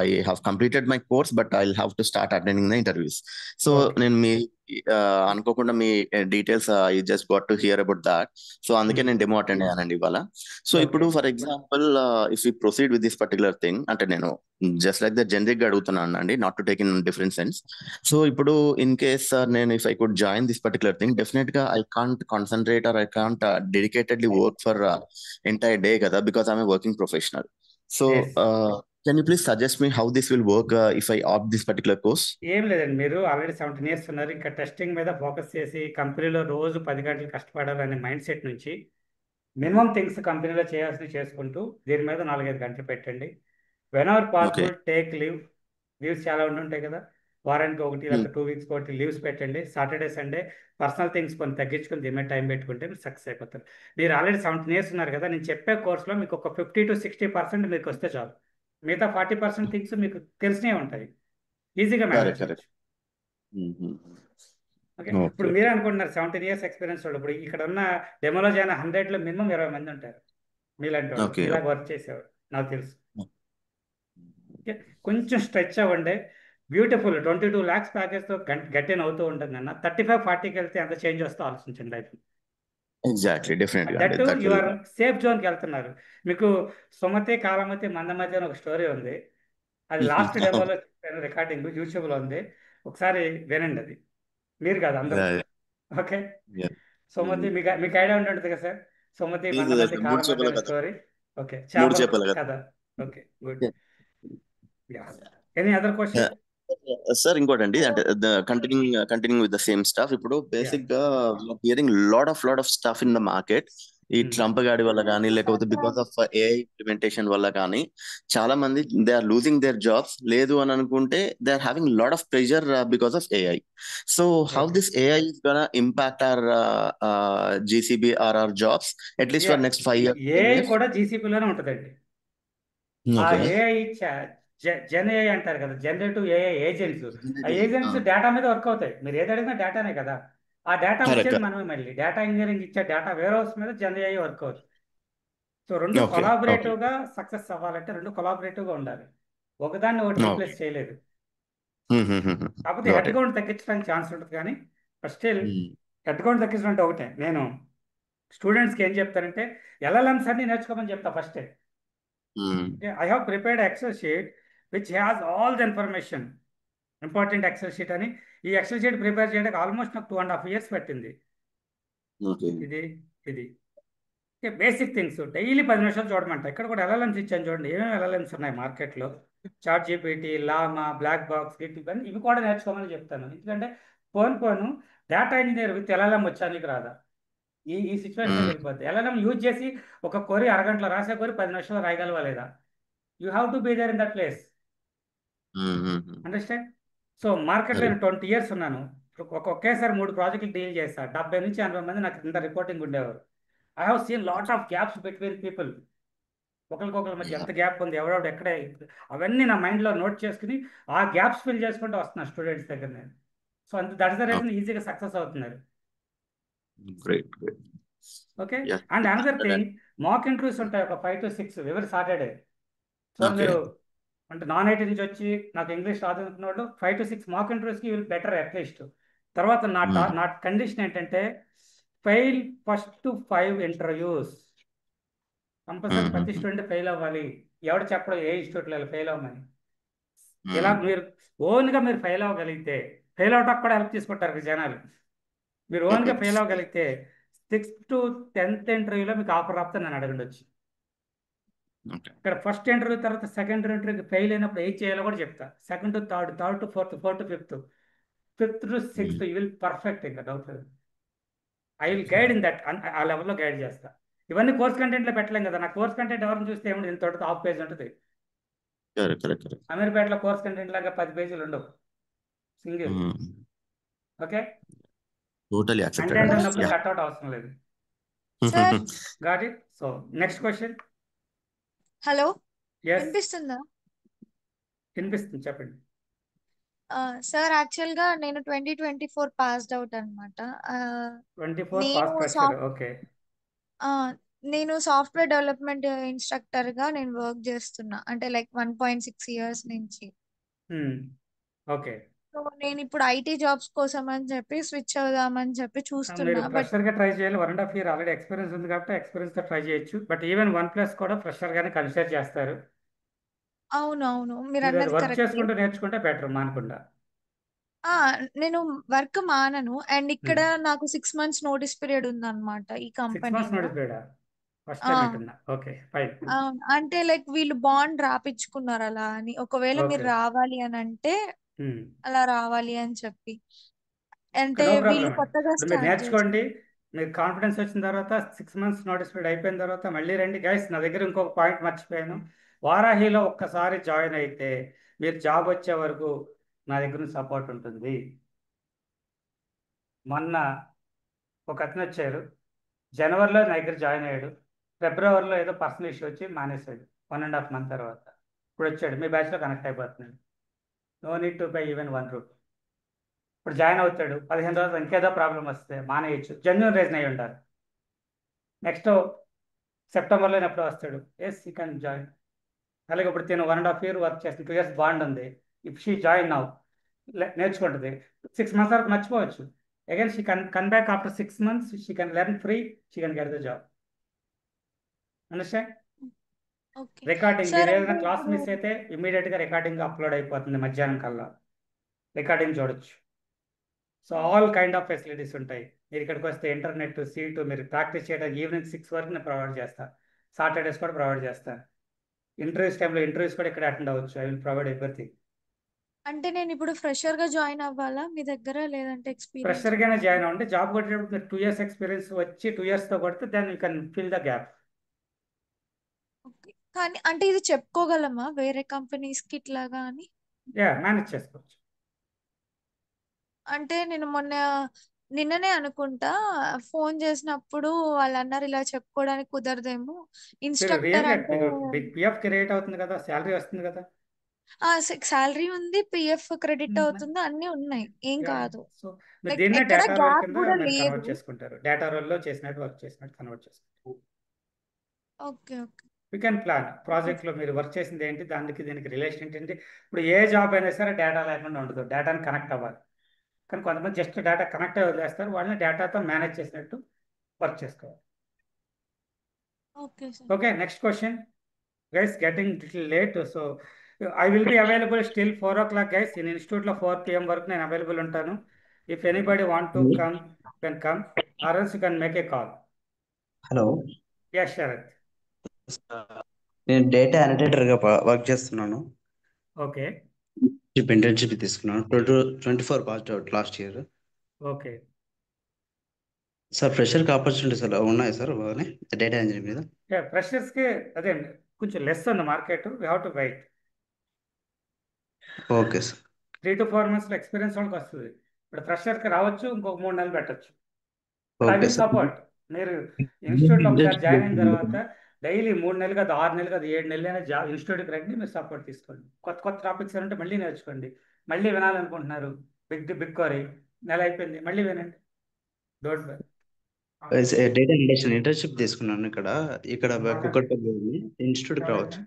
I have completed my course, but I have to start attending the interviews. So నేను మీ అనుకోకుండా మీ details I just got to hear about that. So అందుకే నేను డెమో అటెండ్ అయ్యానండి ఇవాళ. సో ఇప్పుడు for example if you proceed with this particular thing, అంటే నేను జస్ట్ లైక్ ద జనరిక్ గా అడుగుతున్నాను అండి, not to take in different sense. So ఇప్పుడు ఇన్ కేస్ నేను if I could join this particular thing, definite గా I can't concentrate or I can't dedicatedly work for entire day కదా, because I'm a working professional. So can you please suggest me how this will work if I opt this particular course? ఏం లేదండి, మీరు already 17 years ఉన్నారు. ఇంకా testing మీద focus చేసి కంపెనీలో రోజు 10 గంటలు కష్టపడాలనే మైండ్ సెట్ నుంచి మినిమం థింగ్స్ కంపెనీలో చేయాల్సినవి చేసుకుంటూ దీని మీద 4-5 గంటలు పెట్టండి. When ever possible take leaves చాలా ఉంటుంటాయి కదా, వారానికి ఒకటి లేదా 2 weeks ఒకటి లీవ్స్ పెట్టండి. సాటర్డే సండే పర్సనల్ థింగ్స్ కొన్ని తగ్గించుకొని దీని మీద టైం పెట్టుకుంటే మీరు సక్సెస్ అయిపోతారు. మీరు ఆల్రెడీ 17 years ఉన్నారు కదా, నేను చెప్పే కోర్సులో మీకు ఒక 50-60% మీకు వస్తే చాలు. మిగతా 40% థింగ్స్ మీకు తెలిసినవి ఉంటాయి, ఈజీగా మేనేజ్ చేయొచ్చు. ఓకే. ఇప్పుడు మీరే అనుకుంటున్నారు 17 years ఎక్స్పీరియన్స్ వాళ్ళు, ఇప్పుడు ఇక్కడ ఉన్న డెమోలో జాయిన్ 100లో మినిమం 20 మంది ఉంటారు మీలాంటి వాళ్ళు, ఇలా వర్క్ చేసేవాడు నాకు తెలుసు. కొంచెం స్ట్రెచ్ అవ్వండి. బ్యూటిఫుల్ 22 lakhs ప్యాకేజ్తో గట్టిన అవుతూ ఉంటుంది అన్న. 35-40కి వెళ్తే ఎంత చేంజ్ వస్తుందో ఆలోచించండి లైఫ్. ఎగ్జాక్ట్లీ, డెఫినెట్గా. దట్ యు ఆర్ సేఫ్ జోన్కి వెళ్తున్నారు. మీకు సుమతి కాలమతి మంద మధ్య ఒక స్టోరీ ఉంది, అది లాస్ట్ డెమోలో రికార్డింగ్ యూట్యూబ్లో ఉంది, ఒకసారి వినండి. అది మీరు కాదు అందరూ. ఓకే. సుమతి మీకు ఐడియా ఉంటుంది కదా సార్, సుమతి మంద మధ్య కాలమతి స్టోరీ. ఓకే, చాలా కదా. Okay, good. Any other question? Sir ఇంకోటండి, అంటే continuing with the same stuff. ఇప్పుడు బేసిక్ గా hearing lot of stuff in the market. ఈ ట్రంప్ గాడి వల్ల కానీ, లేకపోతే బికాస్ ఆఫ్ ఏఐ ఇంప్లిమెంటేషన్ వల్ల కానీ చాలా మంది they are losing their jobs. లేదు అని అనుకుంటే they are having lot of pressure because of AI. So how this AI is gonna impact our GCB or our jobs at least for next 5 years? AI కూడా జీసీబీలోనే ఉంటుందండి. ఆ AI gen AI అంటారు కదా, generative AI agents. ఆ agents data మీద work అవుతాయి. మీరు ఏది అడిగినా డేటానే కదా, ఆ డేటా వచ్చేది మనమే. మళ్ళీ డేటా ఇంజనీరింగ్ ఇచ్చే డేటా వేర్ హౌస్ మీద జెన్ ఏఐ వర్క్ అవుతుంది. సో రెండు కొలాబరేటివ్ గా సక్సెస్ అవ్వాలంటే రెండు కొలాబరేటివ్ గా ఉండాలి. ఒకదాన్ని ఒకటి రీప్లేస్ చేయలేదు. కాకపోతే హెడ్ కౌంట్ తగ్గించడానికి ఛాన్స్ ఉంటుంది, కానీ స్టిల్ అకౌంట్ తగ్గించడం ఒకటే. నేను స్టూడెంట్స్కి ఏం చెప్తానంటే ఎల్ఎల్ఎంస్ అన్ని నేర్చుకోమని చెప్తా first. I have prepared Excel sheet which has all the information, important Excel sheet అని. ఈ ఎక్సెల్ షీట్ ప్రిపేర్ చేయడానికి ఆల్మోస్ట్ నాకు 2.5 years పట్టింది. ఇది ఇది బేసిక్ థింగ్స్ డైలీ 10 నిమిషాలు చూడమంట. ఇక్కడ కూడా ఎల్ఎల్ఎంస్ ఇచ్చాను చూడండి, ఏమేమి ఎల్ఎల్ఎంస్ ఉన్నాయి మార్కెట్లో. Chat GPT, Llama, black box, git, ఇవన్నీ ఇవి కూడా నేర్చుకోమని చెప్తాను. ఎందుకంటే పోను డేటా ఇంజనీర్ విత్ ఎల్ఎల్ఎం వచ్చా నీకు రాదా, ఈ సిచ్యువేషన్ వెళ్ళిపోద్ది. ఎల్ఎల్ఎం యూజ్ చేసి ఒక కొరి అరగంటలో రాసే కొరి 10 నిమిషాలు రాయగలవా లేదా? You have to be there in that place. Understand? So మార్కెట్లో నేను 20 years ఉన్నాను. ఒకేసారి 3 ప్రాజెక్టులు డీల్ చేస్తాను. 70 నుంచి 80 మంది నాకు కింద రిపోర్టింగ్ ఉండేవారు. I have seen lot of gaps between people. ఒకరికొకరి మధ్య ఎంత గ్యాప్ ఉంది, ఎవరెవడు ఎక్కడే, అవన్నీ నా మైండ్లో నోట్ చేసుకుని ఆ గ్యాప్స్ ఫిల్ చేసుకుంటూ వస్తున్నాను స్టూడెంట్స్ దగ్గర నేను. సో అంత దట్ ఇస్ ద రీజన్ ఈజీగా సక్సెస్ అవుతున్నారు. Okay. And another thing, mock interviews ఉంటాయి ఒక 5 to 6 ఎవరి సాటర్డే. సో మీరు అంటే నాన్ ఐటీ నుంచి వచ్చి నాకు ఇంగ్లీష్ రాదుకున్నవాడు 5 to 6 మాక్ ఇంటర్వ్యూస్కి విల్ బెటర్ అట్లీస్ట్. తర్వాత నా కండిషన్ ఏంటంటే ఫెయిల్ ఫస్ట్ 5 interviews కంపల్సరీ. ప్రతి స్టూడెంట్ ఫెయిల్ అవ్వాలి. ఎవడు చెప్పడం ఏ ఇన్స్టిట్యూట్లో ఫెయిల్ అవ్వమని. ఇలా మీరు ఓన్గా మీరు ఫెయిల్ అవ్వగలిగితే, ఫెయిల్ అవడానికి కూడా హెల్ప్ తీసుకుంటారు జనాలు. మీరు ఓన్గా ఫెయిల్ అవ్వగలిగితే 6th to 10th ఇంటర్వ్యూలో మీకు ఆఫర్ రాస్తే నన్ను అడగండి వచ్చి. ఇక్కడ ఫస్ట్ ఇంటర్వ్యూ తర్వాత సెకండ్ ఇంటర్వ్యూకి ఫెయిల్ అయినప్పుడు ఏం చేయాలో కూడా చెప్తా. 2nd to 3rd, 3rd to 4th, 4th to 5th, 5th to 6th you will perfect. ఇంకా డౌట్ లేదు. I will guide in that, ఆ లెవెల్లో గైడ్ చేస్తా. ఇవన్నీ కోర్స్ కంటెంట్లో పెట్టలేం కదా. నా కోర్స్ కంటెంట్ ఎవరిని చూస్తే ఏమిటి, ఇంత హాఫ్ పేజ్ ఉంటుంది. అమీర్పేటలో కోర్స్ కంటెంట్ లాగా 10 pages ఉండవు, సింగిల్. ఓకే, కంటెంట్ ఉన్నప్పుడు కట్అవుట్ అవసరం లేదు. Sir got it. So next question. Hello, yes, వినిపిస్తుందా? వినిపిస్తుంది, చెప్పండి. సార్ యాక్చువల్ గా నేను 2024 పాస్డ్ అవుట్ అనమాట. 24 నేను పాస్ ఫ్రెషర్. ఓకే, నేను సాఫ్ట్వేర్ డెవలప్మెంట్ ఇన్స్ట్రక్టర్ గా నేను వర్క్ చేస్తున్నా, అంటే లైక్ 1.6 years నుంచి. ఓకే. సో నేను ఇప్పుడు ఐటీ జాబ్స్ కోసం అని చెప్పి స్విచ్ అవుదామని చెప్పి మీరు చూస్తున్నా. బట్ ఫ్రెషర్గా ట్రై చేయాలి. 1.5 years ఆల్రెడీ ఎక్స్పీరియన్స్ ఉంది కాబట్టి ఎక్స్పీరియన్స్తో ట్రై చేయొచ్చు. బట్ ఈవెన్ 1+ కూడా ఫ్రెషర్గానే కన్సిడర్ చేస్తారు. అవునవును, మీరు మీరు అది అన్నది వర్క్ కరెక్ట్. చేసుకుంటూ నేర్చుకుంటే బెటర్ మానకుండా. నేను వర్క్ మానను. అండ్ ఇక్కడ నాకు 6 months నోటీస్ పీరియడ్ ఉందన్నమాట ఈ 6 months కంపెనీలో. నోటీస్ పీరియడా? ఫస్ట్ టైం వింటున్నా. Okay, fine. అంటే లైక్ వీళ్ళు బాండ్ రాపిచ్చుకున్నారు అలా అని, ఒకవేళ మీరు ఓకే, రావాలి అని అంటే అలా రావాలి అని చెప్పి. అంటే నో వీళ్ళు ప్రాబ్లం అండి. కొత్తగా ఇప్పుడు మీరు స్టార్ట్ నేర్చుకోండి. మీకు కాన్ఫిడెన్స్ వచ్చిన తర్వాత 6 months నోటీస్ పీరియడ్ అయిపోయిన తర్వాత మళ్ళీ రండి. గైస్, నా దగ్గర ఇంకొక పాయింట్ మర్చిపోయాను. వారాహిలో ఒక్కసారి జాయిన్ అయితే మీరు జాబ్ వచ్చే వరకు నా దగ్గర సపోర్ట్ ఉంటుంది. మొన్న ఒక అతను వచ్చారు, జనవరిలో నా దగ్గర జాయిన్ అయ్యాడు. ఫిబ్రవరిలో ఏదో పర్సనల్ ఇష్యూ వచ్చి మానేశాడు. 1.5 months తర్వాత ఇప్పుడు వచ్చాడు. మీ బ్యాచ్లో కనెక్ట్ అయిపోతున్నాడు. No need to pay even 1 rupee. ఇప్పుడు జాయిన్ అవుతాడు. 15 రోజులు ఇంకేదో ప్రాబ్లం వస్తే మానేయచ్చు. జెన్యున్ రీజన్ అయి ఉంటారు. నెక్స్ట్ సెప్టెంబర్లో ఎప్పుడు వస్తాడు. Yes, you can join. అలాగే ఇప్పుడు తిను 1.5 years వర్క్ చేస్తుంది. 2 years బాండ్ ఉంది. ఇఫ్ షీ జాయిన్ నౌ నేర్చుకుంటుంది. 6 months వరకు మర్చిపోవచ్చు. Again she can back after 6 months. She can learn free. She can get the job. Understand? Recording, మీరు ఏదైనా క్లాస్ మిస్ అయితే ఇమీడియట్గా రికార్డింగ్ అప్లోడ్ అయిపోతుంది మధ్యాహ్నం కల్లా. రికార్డింగ్ చూడొచ్చు. So all kind of facilities ఉంటాయి. మీరు ఇక్కడికి వస్తే ఇంటర్నెట్, సీటు, మీరు ప్రాక్టీస్ చేయడానికి ఈవినింగ్ 6 వరకు నేను ప్రొవైడ్ చేస్తాను. సాటర్డేస్ కూడా ప్రొవైడ్ చేస్తాను. ఇంటర్వ్యూస్ టైంలో ఇంటర్వ్యూస్ కూడా ఇక్కడ అటెండ్ అవ్వచ్చు. I will provide everything. అంటే నేను ఇప్పుడు ఫ్రెషర్ గా జాయిన్ అవ్వాలా మీ దగ్గర, లేదంటే ఎక్స్పీరియన్స్? ఫ్రెషర్గానే జాయిన్ అవ్వండి. జాబ్ కొట్టేటప్పుడు మీరు 2 years ఎక్స్పీరియన్స్ వచ్చి 2 yearsతో కొడితే then you can fill the gap. కానీ అంటే ఇది చెప్పుకోగలమా వేరే కంపెనీస్ కి ఇట్లాగా అని? మేనేజ్ చేసుకోవచ్చు. అంటే నేను నిన్ననే అనుకుంటా ఫోన్ చేసినప్పుడు వాళ్ళు అన్నారు ఇలా చెప్పుకోవడానికి కుదరదేమో ఇన్స్ట్రక్టర్ అంటే. మీకు పిఎఫ్ క్రియేట్ అవుతుంది కదా, శాలరీ వస్తుంది కదా. శాలరీ ఉంది, పిఎఫ్ క్రెడిట్ అవుతుంది, అన్ని ఉన్నాయి, ఏం కాదు. సో మీరు దీన్నే ఎక్కడ డేటా రోల్ గ్యాప్ కింద కూడా మీరు లేదు. కన్వర్ట్ చేసుకుంటారు. డేటా రోల్లో చేసినట్టు వర్క్ చేసినట్టు కన్వర్ట్ చేసుకుంటారు. Okay okay. You can plan. ప్రాజెక్ట్లో మీరు వర్క్ చేసింది ఏంటి, దానికి దీనికి రిలేషన్ ఏంటి. ఇప్పుడు ఏ జాబ్ అయినా సరే డేటా లేకుండా ఉండదు. డేటాని కనెక్ట్ అవ్వాలి. కానీ కొంతమంది జస్ట్ డేటా కనెక్ట్ అయ్యి వదిలేస్తారు, వాళ్ళని డేటాతో మేనేజ్ చేసినట్టు వర్క్ చేసుకోవాలి. Okay sir. Okay, next question guys, getting little late, so I will be available still 4 o'clock guys. In ఇన్స్టిట్యూట్లో 4 PM వరకు నేను అవైలబుల్ ఉంటాను. If anybody want to come can come, or else you can make a call. Hello, yes Sharath. నేను data అనలిటేటర్గా work చేస్తున్నాను. Okay internship తీసుకున్నాను. 24 pass out last year. Okay sir ఫ్రెషర్కి opportunities అలా ఉన్నాయి సార్ డేటా ఇంజనీర్ మీద? ఫ్రెషర్స్కి అదే కొంచెం లెస్ ఉంది market, we have to wait. Okay sir. 3 to 4 months experience వాళ్ళకి వస్తుంది. ఇప్పుడు ఫ్రెషర్కి రావచ్చు, ఇంకొక 3 నెలలు పెట్టచ్చు. I okay will sir. Support. మీరు ఇన్స్టిట్యూట్లో ఒకసారి జాయిన్ అయిన తర్వాత డైలీ 3 నెలలు కాదు, 6 నెలలు కాదు, 7 నెలలు అయినా ఇన్స్టిట్యూట్కి రండి, మీరు సపోర్ట్ తీసుకోండి. కొత్త కొత్త టాపిక్స్ అంటే మళ్ళీ నేర్చుకోండి. మళ్ళీ వినాలనుకుంటున్నారు, బిగ్ క్వరీ, నెల అయిపోయింది, మళ్ళీ వినండి. Don't worry. డేటా ఇంటర్న్షిప్ తీసుకున్నాను ఇక్కడ కుక్కట్పల్లి ఇన్స్టిట్యూట్కి రావచ్చు.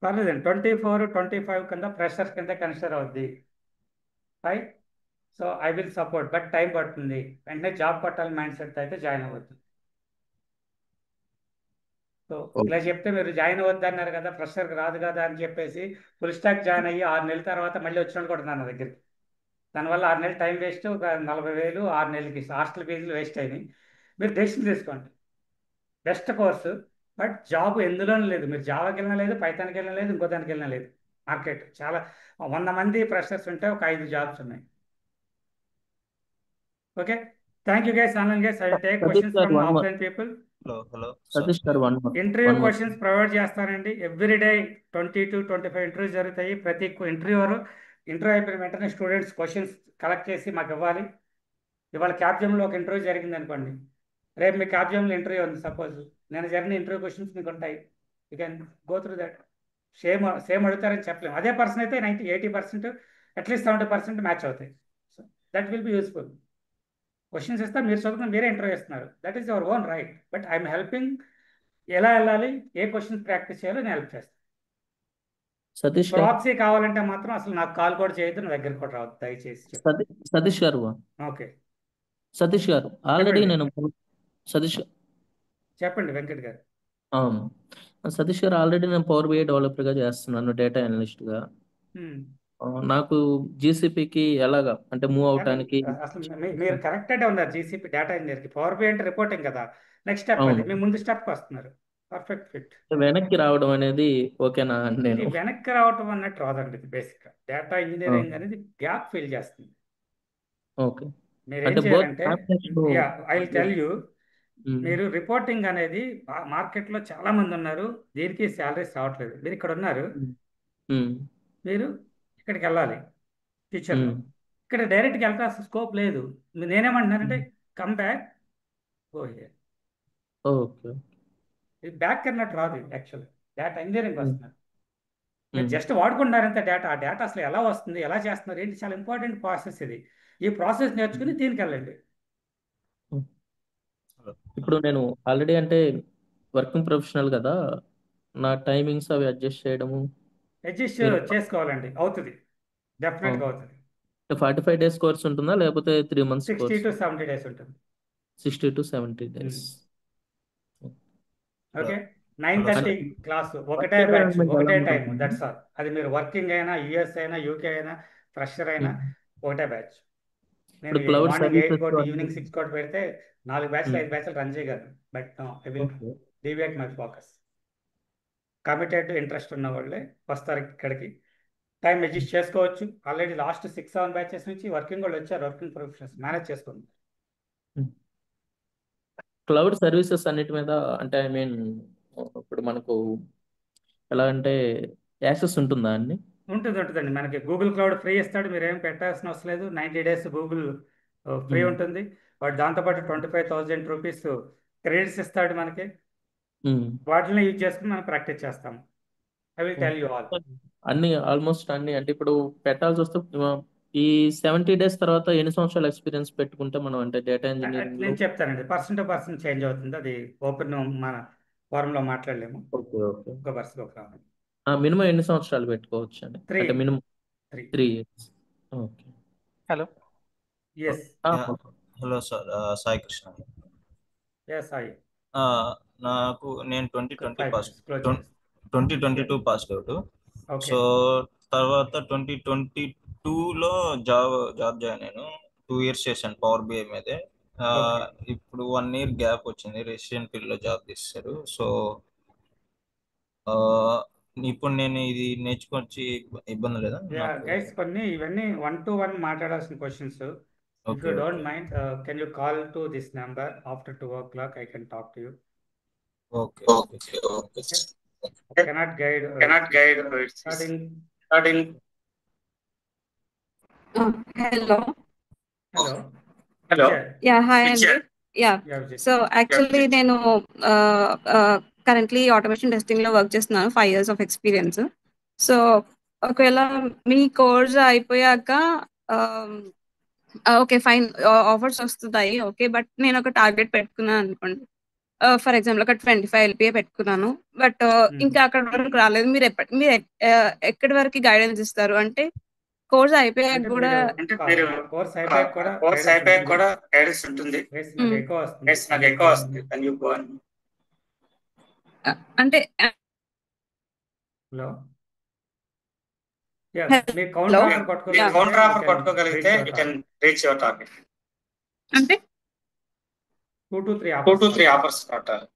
పర్లేదండి, 24, 25 కింద ఫ్రెషర్స్ కింద కన్సిడర్ అవుద్ది. Right, so I will support, but time పడుతుంది. వెంటనే జాబ్ కొట్టాలి మైండ్ సెట్ అయితే జాయిన్ అవ్వద్దు. సో ఇలా చెప్తే మీరు జాయిన్ అవ్వద్దు అన్నారు కదా, ఫ్రెషర్కి రాదు కదా అని చెప్పేసి ఫుల్ స్టాక్ జాయిన్ అయ్యి 6 నెలల తర్వాత మళ్ళీ వచ్చినట్టు కూడా నా దగ్గరికి. దానివల్ల 6 నెలలు టైం వేస్ట్, ఒక 40,000 6 నెలలకి హాస్టల్ ఫీజులు వేస్ట్ అయినాయి. మీరు డెసిషన్ తీసుకోండి. బెస్ట్ కోర్సు, బట్ జాబ్ ఎందులోనూ లేదు. మీరు జావాకి వెళ్ళినా లేదు, పైథాన్కి వెళ్ళినా లేదు, ఇంకో దానికి వెళ్ళినా లేదు. మార్కెట్ చాలా 100 మంది ఫ్రెషర్స్ ఉంటే ఒక 5 జాబ్స్ ఉన్నాయి. Okay, thank you guys, online guys. I will take questions from offline people. Hello Satish గారు ఇంటర్వ్యూ క్వశ్చన్స్ ప్రొవైడ్ చేస్తానండి. ఎవ్రీ డే 20 to 25 ఇంటర్వ్యూస్ జరుగుతాయి. ప్రతి ఇంటర్వ్యూ అయిపోయిన వెంటనే స్టూడెంట్స్ క్వశ్చన్స్ కలెక్ట్ చేసి మాకు ఇవ్వాలి. ఇవాళ క్యాప్జెమ్లో ఒక ఇంటర్వ్యూ జరిగింది అనుకోండి, రేపు మీ క్యాప్జెమ్లో ఇంటర్వ్యూ ఉంది సపోజ్, నేను జరిగిన ఇంటర్వ్యూ క్వశ్చన్స్ మీకు ఉంటాయి. You can go through that. Same అడుగుతారని చెప్పలేము. అదే పర్సన్ అయితే 80% అట్లీస్ట్ 70% మ్యాచ్ అవుతాయి. So that will be useful. Questions ఇస్తే మీరు చదువుకుని మీరే ఇంటర్వ్యూ ఇస్తున్నారు, that is your own right. But I'm helping, ఎలా వెళ్ళాలి, ఏ క్వశ్చన్స్ ప్రాక్టీస్ చేయాలో నేను హెల్ప్ చేస్తాను. సతీష్ గారు ప్రాక్సీ కావాలంటే మాత్రం అసలు నాకు కాల్ కూడా చేయొద్దు, నా దగ్గర కూడా రావద్దు దయచేసి. సతీష్ గారు ఓకే సతీష్ గారు ఆల్రెడీ చెప్పండి. నేను సతీష్ చెప్పండి వెంకట్ గారు. అవును సతీష్ గారు ఆల్రెడీ నేను పవర్ బిఐ డెవలపర్గా చేస్తున్నాను, డేటా అనలిస్ట్గా. నాకు జీసీపీకి ఎలాగా అంటే మూవ్ అవటానికి అసలు మీరు కరెక్టెడ్ ఉన్నారు. జీసీపీ డేటా ఇంజనీర్కి పవర్ బిఐ అంటే రిపోర్టింగ్ కదా, నెక్స్ట్ స్టెప్ అది. అవును. మీ ముందు స్టెప్కి వస్తున్నారు, పర్ఫెక్ట్ ఫిట్. వెనక్కి రావడం అనేది ఓకేనా అని ఇది నేను వెనక్కి రావటం అన్నట్టు రాదండి. ఇది బేసిక్గా డేటా ఇంజనీరింగ్ అనేది గ్యాప్ ఫిల్ చేస్తుంది. ఓకే మీరు ఏం అంటే బోత్ చేయాలంటే, ఐ విల్ టెల్ యూ, మీరు రిపోర్టింగ్ అనేది మార్కెట్లో చాలా మంది ఉన్నారు, దీనికి శాలరీస్ రావట్లేదు. మీరు ఇక్కడ ఉన్నారు, మీరు ఇక్కడికి వెళ్ళాలి ఫ్యూచర్లో. ఇక్కడ డైరెక్ట్గా వెళ్ళాల్సిన స్కోప్ లేదు. నేనేమంటున్నానంటే come back, go here. Okay ఇది బ్యాక్ అన్నట్టు రాదు. యాక్చువల్ డేటా ఇంజనీరింగ్ వస్తున్నారు, మీరు జస్ట్ వాడుకుంటున్నారంటే డేటా. ఆ డేటా అసలు ఎలా వస్తుంది, ఎలా చేస్తున్నారు ఏంటి, చాలా ఇంపార్టెంట్ ప్రాసెస్ ఇది. ఈ ప్రాసెస్ నేర్చుకుని దీనికి వెళ్ళండి. ఇప్పుడు నేను ఆల్రెడీ అంటే వర్కింగ్ ప్రొఫెషనల్ కదా, నా టైమింగ్స్ అవి అడ్జస్ట్ చేయడము అడ్జస్ట్ మీరు చేసుకోవాలండి, అవుతుంది, డెఫినెట్గా అవుతుంది. 45 days కోర్స్ ఉంటుందా లేకపోతే 3 months 60 కోర్స్? to 70 days ఉంటుంది. 60 to 70 days. ఓకే, 9:30 క్లాస్, ఒకటే బ్యాచ్, ఒకటే టైం, దట్స్ ఆల్. అది మీరు వర్కింగ్ అయినా, యుఎస్ అయినా, యూకే అయినా, ఫ్రెషర్ అయినా ఒకటే బ్యాచ్. నేను ఇప్పుడు క్లౌడ్ మార్నింగ్ 8 సర్వీసెస్ కోటి, ఈవినింగ్ 6 కోటి పెడితే 4 బ్యాచ్లు 5 బ్యాచ్లు రన్ చేయగలను. But I will deviate my focus. Committed interest ఉన్న వాళ్ళే వస్తారు ఇక్కడికి. టైం అడ్జస్ట్ చేసుకోవచ్చు. ఆల్రెడీ లాస్ట్ 6-7 బ్యాచెస్ నుంచి వర్కింగ్ వాళ్ళు వచ్చారు, వర్కింగ్ ప్రొఫెషనల్స్ మేనేజ్ చేసుకోండి. క్లౌడ్ సర్వీసెస్ అన్నిటి మీద అంటే ఐ మీన్ ఇప్పుడు మనకు ఎలా అంటే యాక్సెస్ ఉంటుందా అన్ని? ఉంటుందండి. మనకి గూగుల్ క్లౌడ్ ఫ్రీ ఇస్తాడు, మీరు ఏం పెట్టాల్సిన అవసరం లేదు. 90 days గూగుల్ ఫ్రీ ఉంటుంది. వాడు దాంతోపాటు 25,000 రూపీస్ క్రెడిట్స్ ఇస్తాడు మనకి. వాటిని యూజ్ చేసుకుని మనం ప్రాక్టీస్ చేస్తాము. I will tell you all. అన్ని ఆల్మోస్ట్ అన్ని అంటే ఇప్పుడు పెట్టాల్సి వస్తే ఈ 70 days తర్వాత ఎన్ని సంవత్సరాల ఎక్స్పీరియన్స్ పెట్టుకుంటే మనం అంటే డేటా ఇంజనీరింగ్ నేను చెప్తానండి, పర్సన్ టు పర్సన్ చేంజ్ అవుతుంది. అది ఓపెన్ మన ఫోరంలో మాట్లాడలేము. ఓకే ఓకే ఒక పర్సన్ ఒక మినిమం ఎన్ని సంవత్సరాలు పెట్టుకోవచ్చు అండి? 3. అంటే minimum 3. 3 years. Okay. Hello Yes. Hello sir, Sai Krishna. Yes, I. నేను 5 minutes. Close 2022 pass out. Okay. So తర్వాత 2022లో జాబ్ జాయిన్ అయ్యాను. 2 years చేశాను పవర్ బిఐ మీదే. Okay. ఇప్పుడు 1 year గ్యాప్ వచ్చింది, రెసిడెంట్ ఫీల్డ్ లో జాబ్ తీస్తారు. సో ఇప్పుడు నేను ఇది నేర్చుకొచ్చి ఇబ్బంది లేదా Yeah, నాకు? guys, ఇవన్నీ 1-to-1 మాట్లాడాల్సిన questions. If Okay, you don't okay. mind, can you call to this number after 2 o'clock? I can talk to you. Okay. Okay. Cannot guide. Starting. Hello. Hello. Yeah, hi Andy. Yeah. Vijay. So actually నేను currently automation testing లో work చేస్తున్నాను. 5 years of experience. So ఒకవేళ మీ course అయిపోయాక okay fine, offers వస్తున్నాయి. Okay, but నేను ఒక target పెట్టుకున్నాను అనుకోండి. ఫర్ ఎగ్జాంపుల్ ఒక 25 LPA పెట్టుకున్నాను. బట్ ఇంకా అక్కడ వరకు రాలేదు. మీరు ఎక్కడి వరకు గైడెన్స్ ఇస్తారు? అంటే కోర్స్ అయిపోయాక అంటే కూడా మీరు కోర్స్ అయిపోయాక కూడా గైడెన్స్ ఉంటుంది. నాకు ఎక్కువ వస్తుంది. Can you go on? అంటే హలో. Yes, మీ కౌంటర్ ఆఫర్ కొట్టుకోగలిగితే you can reach your target. అంటే 2 to 3 ఆఫర్స్ కొట్టాలి.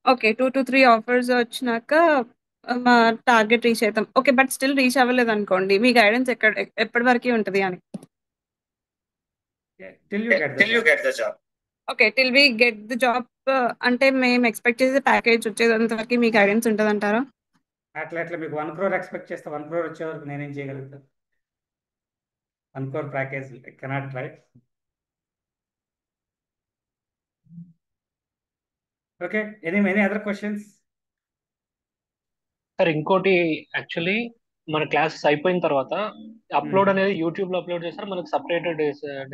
ఓకే, 2 to 3 ఆఫర్స్ వచ్చినాక మా టార్గెట్ రీచ్ అవుతాం. ఓకే, బట్ స్టిల్ రీచ్ అవ్వలేదు అనుకోండి, మీ గైడెన్స్ ఎప్పటి వరకు ఉంటుంది అని? Till you get the job. Okay, till we get the job. అంటే మేము ఎక్స్పెక్ట్ చేసే ప్యాకేజ్ వచ్చేంత వరకు మీ గైడెన్స్ ఉంటుంది అంటారా? అట్లా మీకు 1 crore ఎక్స్పెక్ట్ చేస్తే 1 crore వచ్చే వరకు నేనేం చేయగలుగుతాను? 1 crore package I cannot try. Okay, any other questions? Sir ఇంకోటి, యాక్చువల్లీ మన క్లాసెస్ అయిపోయిన తర్వాత అప్లోడ్ అనేది యూట్యూబ్ లో అప్లోడ్ చేస్తారు, మనకు సపరేట్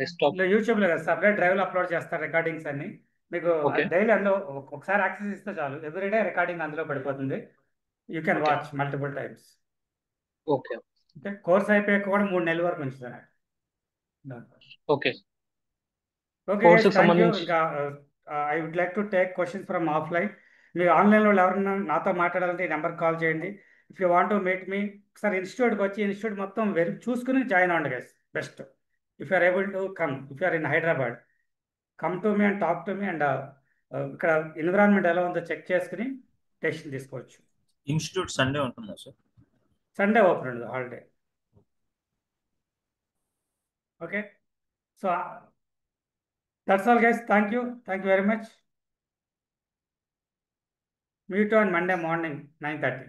డెస్క్టాప్ యూట్యూబ్ లో సపరేట్ డ్రైవ్ లో అప్లోడ్ చేస్తారు రికార్డింగ్స్ అన్ని. మీకు Okay. డైలీ అందులో ఒకసారి యాక్సెస్ ఇస్తే చాలు, ఎవ్రీడే రికార్డింగ్ అందులో పడిపోతుంది. You can Okay. Watch multiple times. Okay okay, course అయిపోయాక కూడా 3 నెలల వరకు ఉంచుతాను. ఓకే ఓకే, కోర్సుకి థ్యాంక్ యూ. సంబంధించి ఇంకా I would like to take questions from offline. మీరు ఆన్లైన్లో ఎవరైనా నాతో మాట్లాడాలంటే ఈ నెంబర్ కాల్ చేయండి. If you want to meet me, ఒకసారి ఇన్స్టిట్యూట్కి వచ్చి ఇన్స్టిట్యూట్ మొత్తం చూసుకుని జాయిన్ అవ్వండి guys. Best if you are able to come, if you are in Hyderabad, come to me and talk to me. And ఇక్కడ ఎన్విరాన్మెంట్ ఎలా ఉందో చెక్ చేసుకుని డెసిషన్ తీసుకోవచ్చు. ఇన్స్టిట్యూట్ సండే ఉంటుందా సార్? సండే ఓపెన్ ఉండదు, holiday. Okay, so that's all guys. Thank you very much. Meet you on Monday morning 9:30.